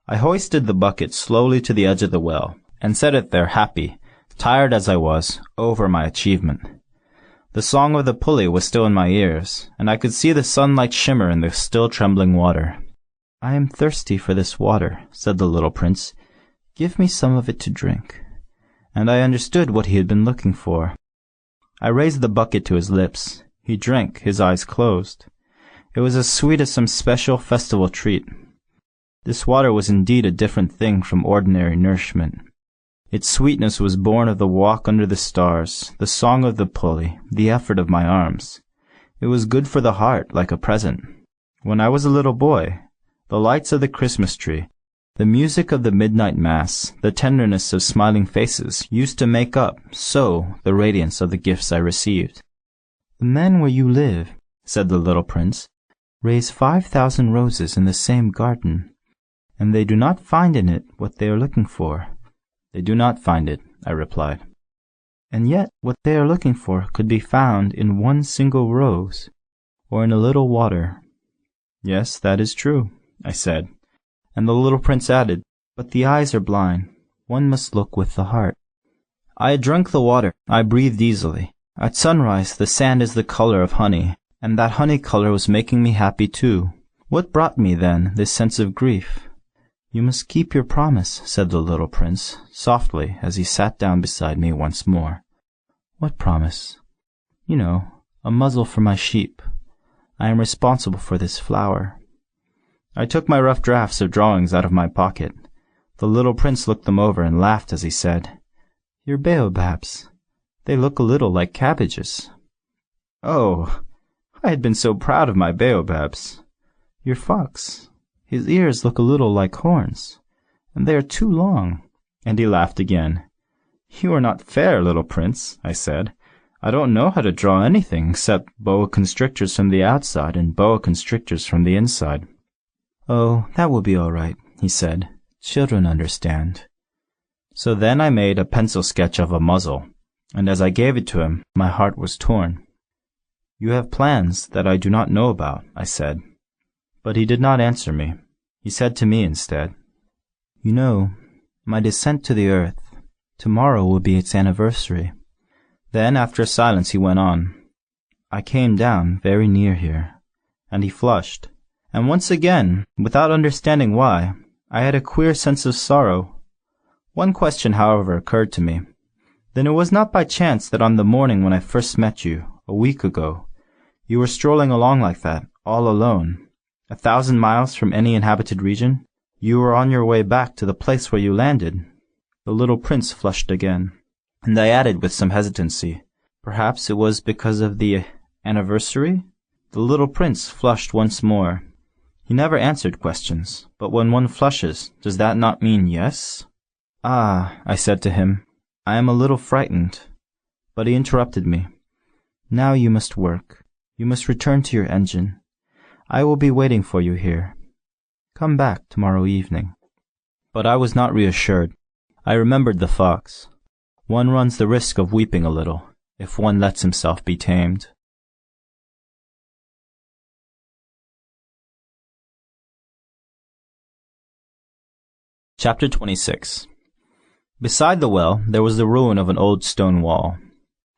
S2: I hoisted the bucket slowly to the edge of the well, and set it there happy, tired as I was, over my achievement. The song of the pulley was still in my ears, and I could see the sunlight shimmer in the still trembling water.
S1: I am thirsty for this water, said the little prince. Give me some of it to drink.
S2: And I understood what he had been looking for. I raised the bucket to his lips. He drank, his eyes closed. It was as sweet as some special festival treat. This water was indeed a different thing from ordinary nourishment. Its sweetness was born of the walk under the stars, the song of the pulley, the effort of my arms. It was good for the heart, like a present. When I was a little boy, the lights of the Christmas tree, the music of the midnight mass, the tenderness of smiling faces used to make up, so, the radiance of the gifts I received.
S1: The men where you live, said the little prince, raise 5,000 roses in the same garden, and they do not find in it what they are looking for.
S2: They do not find it, I replied.
S1: And yet what they are looking for could be found in one single rose, or in a little water.
S2: Yes, that is true, I said.
S1: And the little prince added, but the eyes are blind. One must look with the heart.
S2: I had drunk the water. I breathed easily. At sunrise the sand is the color of honey, and that honey color was making me happy too. What brought me, then, this sense of grief?
S1: You must keep your promise, said the little prince, softly, as he sat down beside me once more. What promise? You know, a muzzle for my sheep. I am responsible for this flower. I took my rough drafts of drawings out of my pocket. The little prince looked them over and laughed as he said, Your baobabs. They look a little like cabbages. Oh, I had been so proud of my baobabs. Your fox. His ears look a little like horns, and they are too long. And he laughed again. You are not fair, little prince, I said. I don't know how to draw anything except boa constrictors from the outside and boa constrictors from the inside. Oh, that will be all right, he said. Children understand. So then I made a pencil sketch of a muzzle, and as I gave it to him, my heart was torn. You have plans that I do not know about, I said. But he did not answer me. He said to me instead, You know, my descent to the earth, tomorrow will be its anniversary. Then, after a silence, he went on, I came down very near here. And he flushed. And once again, without understanding why, I had a queer sense of sorrow. One question, however, occurred to me. Then it was not by chance that on the morning when I first met you, a week ago, you were strolling along like that, all alone, 1,000 miles from any inhabited region? You were on your way back to the place where you landed. The little prince flushed again, and I added with some hesitancy, Perhaps it was because of the anniversary? The little prince flushed once more. He never answered questions, but when one flushes, does that not mean yes? Ah, I said to him, I am a little frightened. But he interrupted me. Now you must work. You must return to your engine. I will be waiting for you here. Come back tomorrow evening. But I was not reassured. I remembered the fox. One runs the risk of weeping a little, if one lets himself be tamed. Chapter 26. Beside the well, there was the ruin of an old stone wall.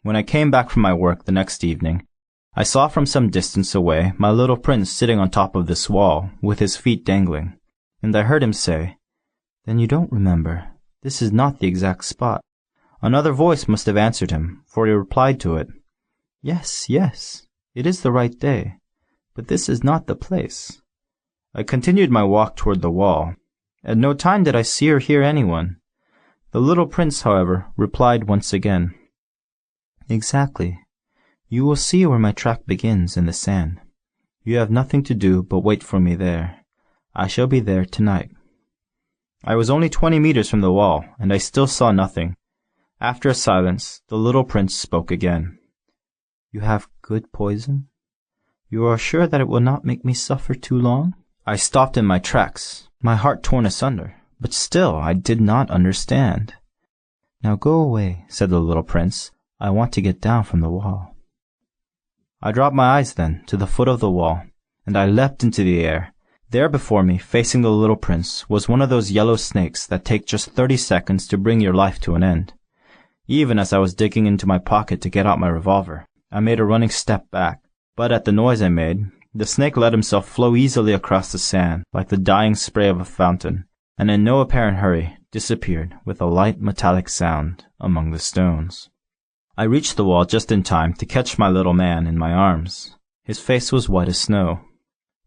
S1: When I came back from my work the next evening, I saw from some distance away my little prince sitting on top of this wall, with his feet dangling, and I heard him say, Then you don't remember. This is not the exact spot. Another voice must have answered him, for he replied to it, Yes, yes, it is the right day, but this is not the place. I continued my walk toward the wall. At no time did I see or hear anyone. The little prince, however, replied once again, Exactly. You will see where my track begins in the sand. You have nothing to do but wait for me there. I shall be there tonight. I was only 20 meters from the wall, and I still saw nothing. After a silence, the little prince spoke again. You have good poison? You are sure that it will not make me suffer too long? I stopped in my tracks, my heart torn asunder, but still I did not understand. Now go away, said the little prince. I want to get down from the wall. I dropped my eyes then to the foot of the wall, and I leapt into the air. There before me, facing the little prince, was one of those yellow snakes that take just 30 seconds to bring your life to an end. Even as I was digging into my pocket to get out my revolver, I made a running step back, but at the noise I made, the snake let himself flow easily across the sand like the dying spray of a fountain, and in no apparent hurry disappeared with a light metallic sound among the stones. I reached the wall just in time to catch my little man in my arms. His face was white as snow.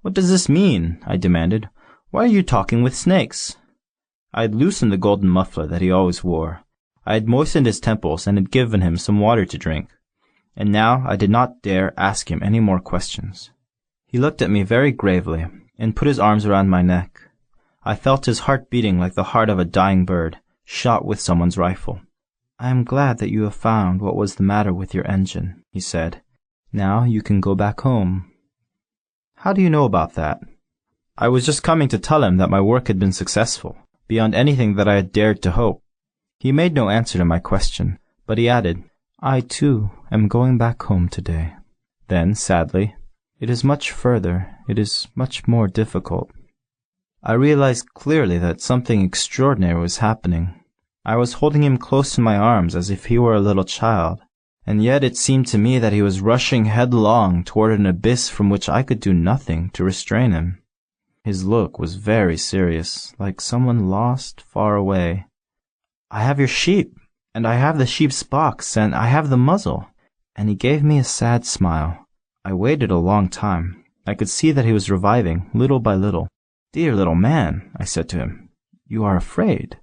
S1: What does this mean? I demanded. Why are you talking with snakes? I had loosened the golden muffler that he always wore. I had moistened his temples and had given him some water to drink. And now I did not dare ask him any more questions. He looked at me very gravely and put his arms around my neck. I felt his heart beating like the heart of a dying bird, shot with someone's rifle. I am glad that you have found what was the matter with your engine, he said. Now you can go back home. How do you know about that? I was just coming to tell him that my work had been successful, beyond anything that I had dared to hope. He made no answer to my question, but he added, I, too, am going back home today. Then, sadly, it is much further, it is much more difficult. I realized clearly that something extraordinary was happening. I was holding him close in my arms as if he were a little child, and yet it seemed to me that he was rushing headlong toward an abyss from which I could do nothing to restrain him. His look was very serious, like someone lost far away. "I have your sheep, and I have the sheep's box, and I have the muzzle." And he gave me a sad smile. I waited a long time. I could see that he was reviving, little by little. "Dear little man," I said to him, "you are afraid."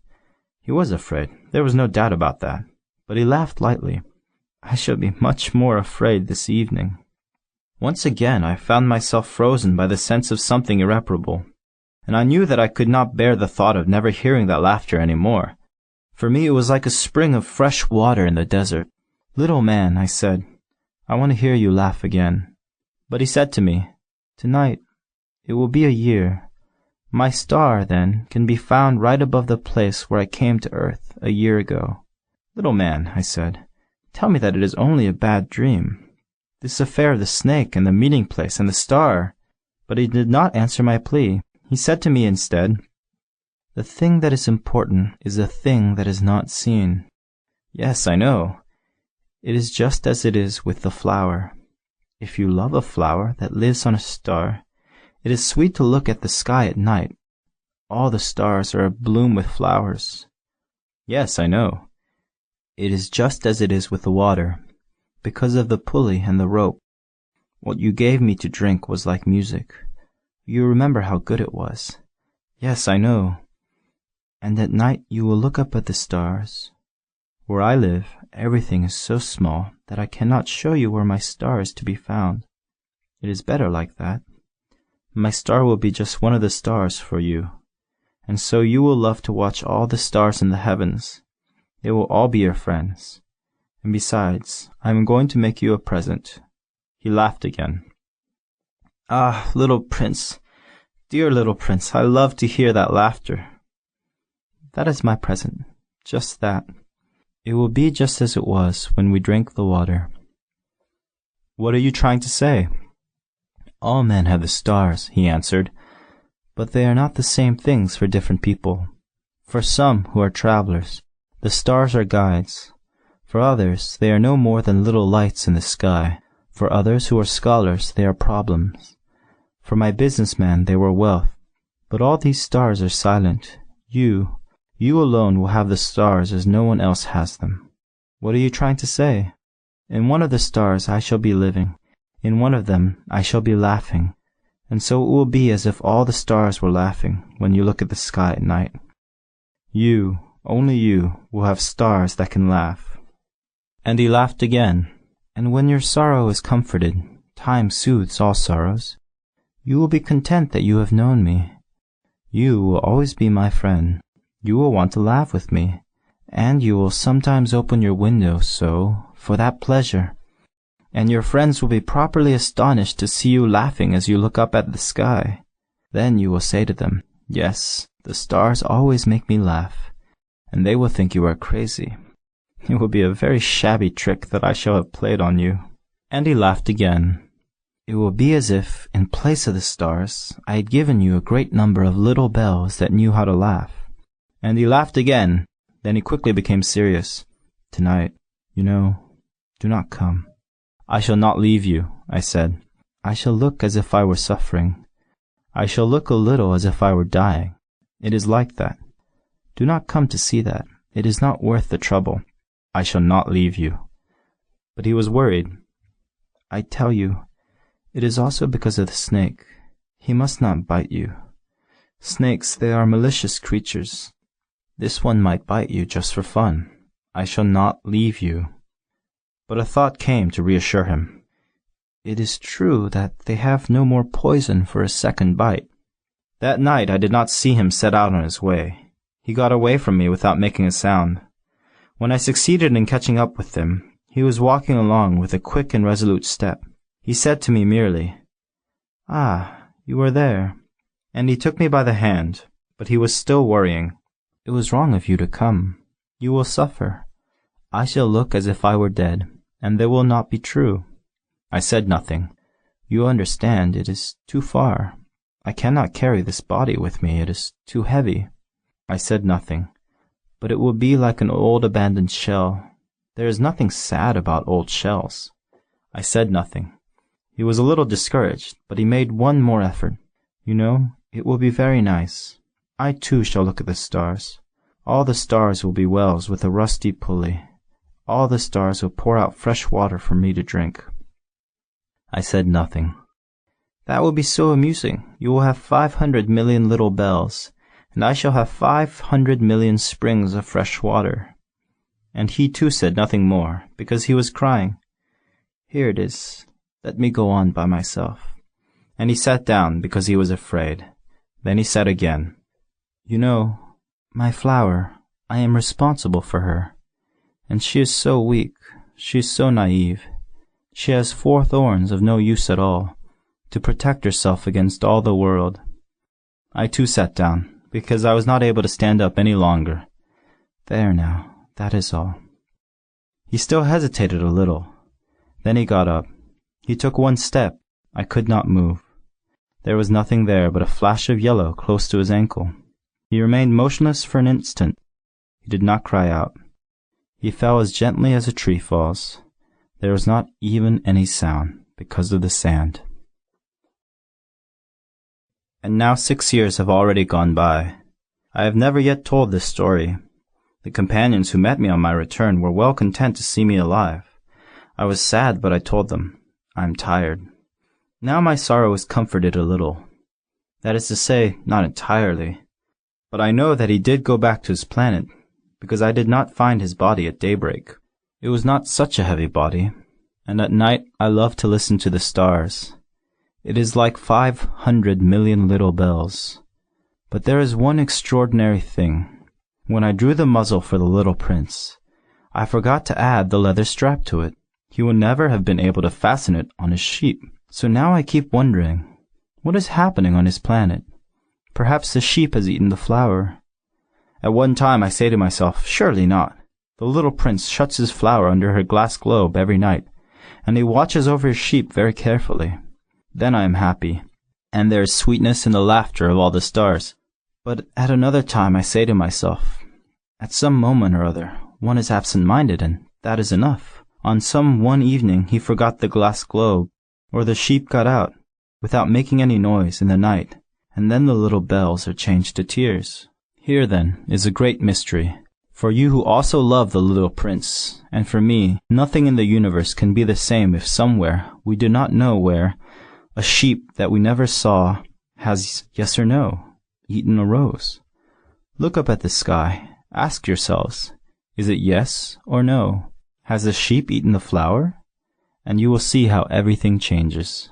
S1: He was afraid. There was no doubt about that. But he laughed lightly. "I shall be much more afraid this evening." Once again I found myself frozen by the sense of something irreparable, and I knew that I could not bear the thought of never hearing that laughter any more. For me it was like a spring of fresh water in the desert. "Little man," I said, "I want to hear you laugh again." But he said to me, "Tonight, it will be a year. My star, then, can be found right above the place where I came to earth a year ago." "Little man," I said, "tell me that it is only a bad dream. This affair of the snake and the meeting place and the star." But he did not answer my plea. He said to me instead, "The thing that is important is the thing that is not seen." Yes, I know. It is just as it is with the flower. If you love a flower that lives on a star, it is sweet to look at the sky at night. All the stars are abloom with flowers. Yes, I know. It is just as it is with the water, because of the pulley and the rope. What you gave me to drink was like music. You remember how good it was. Yes, I know. And at night you will look up at the stars. Where I live, everything is so small that I cannot show you where my star is to be found. It is better like that. My star will be just one of the stars for you, and so you will love to watch all the stars in the heavens. They will all be your friends. And besides, I am going to make you a present." He laughed again. "Ah, little prince, dear little prince, I love to hear that laughter." "That is my present, just that. It will be just as it was when we drank the water." "What are you trying to say?" "All men have the stars," he answered, "but they are not the same things for different people. For some who are travelers, the stars are guides. For others, they are no more than little lights in the sky. For others who are scholars, they are problems. For my businessman, they were wealth. But all these stars are silent. You alone will have the stars as no one else has them." "What are you trying to say?" "In one of the stars I shall be living. In one of them I shall be laughing. And so it will be as if all the stars were laughing when you look at the sky at night. You, only you, will have stars that can laugh." And he laughed again. "And when your sorrow is comforted, time soothes all sorrows. You will be content that you have known me. You will always be my friend. You will want to laugh with me, and you will sometimes open your window so, for that pleasure. And your friends will be properly astonished to see you laughing as you look up at the sky. Then you will say to them, 'Yes, the stars always make me laugh,' and they will think you are crazy. It will be a very shabby trick that I shall have played on you." And he laughed again. "It will be as if, in place of the stars, I had given you a great number of little bells that knew how to laugh." And he laughed again. Then he quickly became serious. "Tonight, do not come." "I shall not leave you," I said. "I shall look as if I were suffering. I shall look a little as if I were dying. It is like that. Do not come to see that. It is not worth the trouble. I shall not leave you." But he was worried. "I tell you, it is also because of the snake. He must not bite you. Snakes, they are malicious creatures. This one might bite you just for fun. I shall not leave you." But a thought came to reassure him. "It is true that they have no more poison for a second bite." That night I did not see him set out on his way. He got away from me without making a sound. When I succeeded in catching up with him, he was walking along with a quick and resolute step. He said to me merely, "Ah, you are there." And he took me by the hand, but he was still worrying. "It was wrong of you to come. You will suffer. I shall look as if I were dead, and that will not be true." I said nothing. "You understand, it is too far. I cannot carry this body with me. It is too heavy." I said nothing. "But it will be like an old abandoned shell. There is nothing sad about old shells." I said nothing. He was a little discouraged, but he made one more effort. It will be very nice. I too shall look at the stars. All the stars will be wells with a rusty pulley. All the stars will pour out fresh water for me to drink." I said nothing. "That will be so amusing. You will have 500 million little bells, and I shall have 500 million springs of fresh water." And he too said nothing more, because he was crying. "Here it is. Let me go on by myself." And he sat down because he was afraid. Then he said again, "You know, my flower, I am responsible for her. And she is so weak, she is so naive. She has 4 thorns of no use at all, to protect herself against all the world." I too sat down, because I was not able to stand up any longer. "There now, that is all." He still hesitated a little. Then he got up. He took 1 step. I could not move. There was nothing there but a flash of yellow close to his ankle. He remained motionless for an instant. He did not cry out. He fell as gently as a tree falls. There was not even any sound because of the sand. And now 6 years have already gone by. I have never yet told this story. The companions who met me on my return were well content to see me alive. I was sad, but I told them, "I am tired." Now my sorrow is comforted a little. That is to say, not entirely. But I know that he did go back to his planet, because I did not find his body at daybreak. It was not such a heavy body, and at night I love to listen to the stars. It is like 500 million little bells. But there is one extraordinary thing. When I drew the muzzle for the little prince, I forgot to add the leather strap to it. He would never have been able to fasten it on his sheep. So now I keep wondering, what is happening on his planet? Perhaps the sheep has eaten the flower. At one time I say to myself, surely not. The little prince shuts his flower under her glass globe every night, and he watches over his sheep very carefully. Then I am happy, and there is sweetness in the laughter of all the stars. But at another time I say to myself, at some moment or other, one is absent-minded, and that is enough. On some one evening he forgot the glass globe, or the sheep got out, without making any noise in the night, and then the little bells are changed to tears. Here, then, is a great mystery. For you who also love the little prince, and for me, nothing in the universe can be the same if somewhere, we do not know where, a sheep that we never saw has, yes or no, eaten a rose. Look up at the sky. Ask yourselves, is it yes or no? Has the sheep eaten the flower? And you will see how everything changes.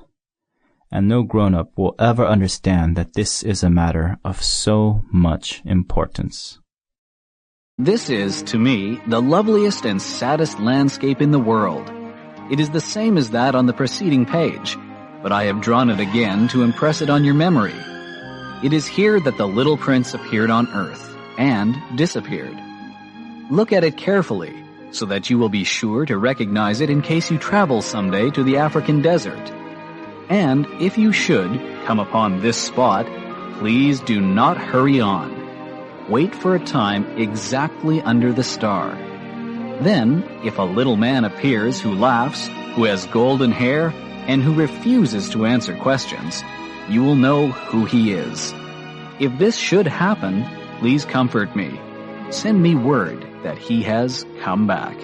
S1: And no grown-up will ever understand that this is a matter of so much importance.
S3: This is, to me, the loveliest and saddest landscape in the world. It is the same as that on the preceding page, but I have drawn it again to impress it on your memory. It is here that the little prince appeared on earth and disappeared. Look at it carefully, so that you will be sure to recognize it in case you travel someday to the African desert. And if you should come upon this spot, please do not hurry on. Wait for a time exactly under the star. Then, if a little man appears who laughs, who has golden hair, and who refuses to answer questions, you will know who he is. If this should happen, please comfort me. Send me word that he has come back.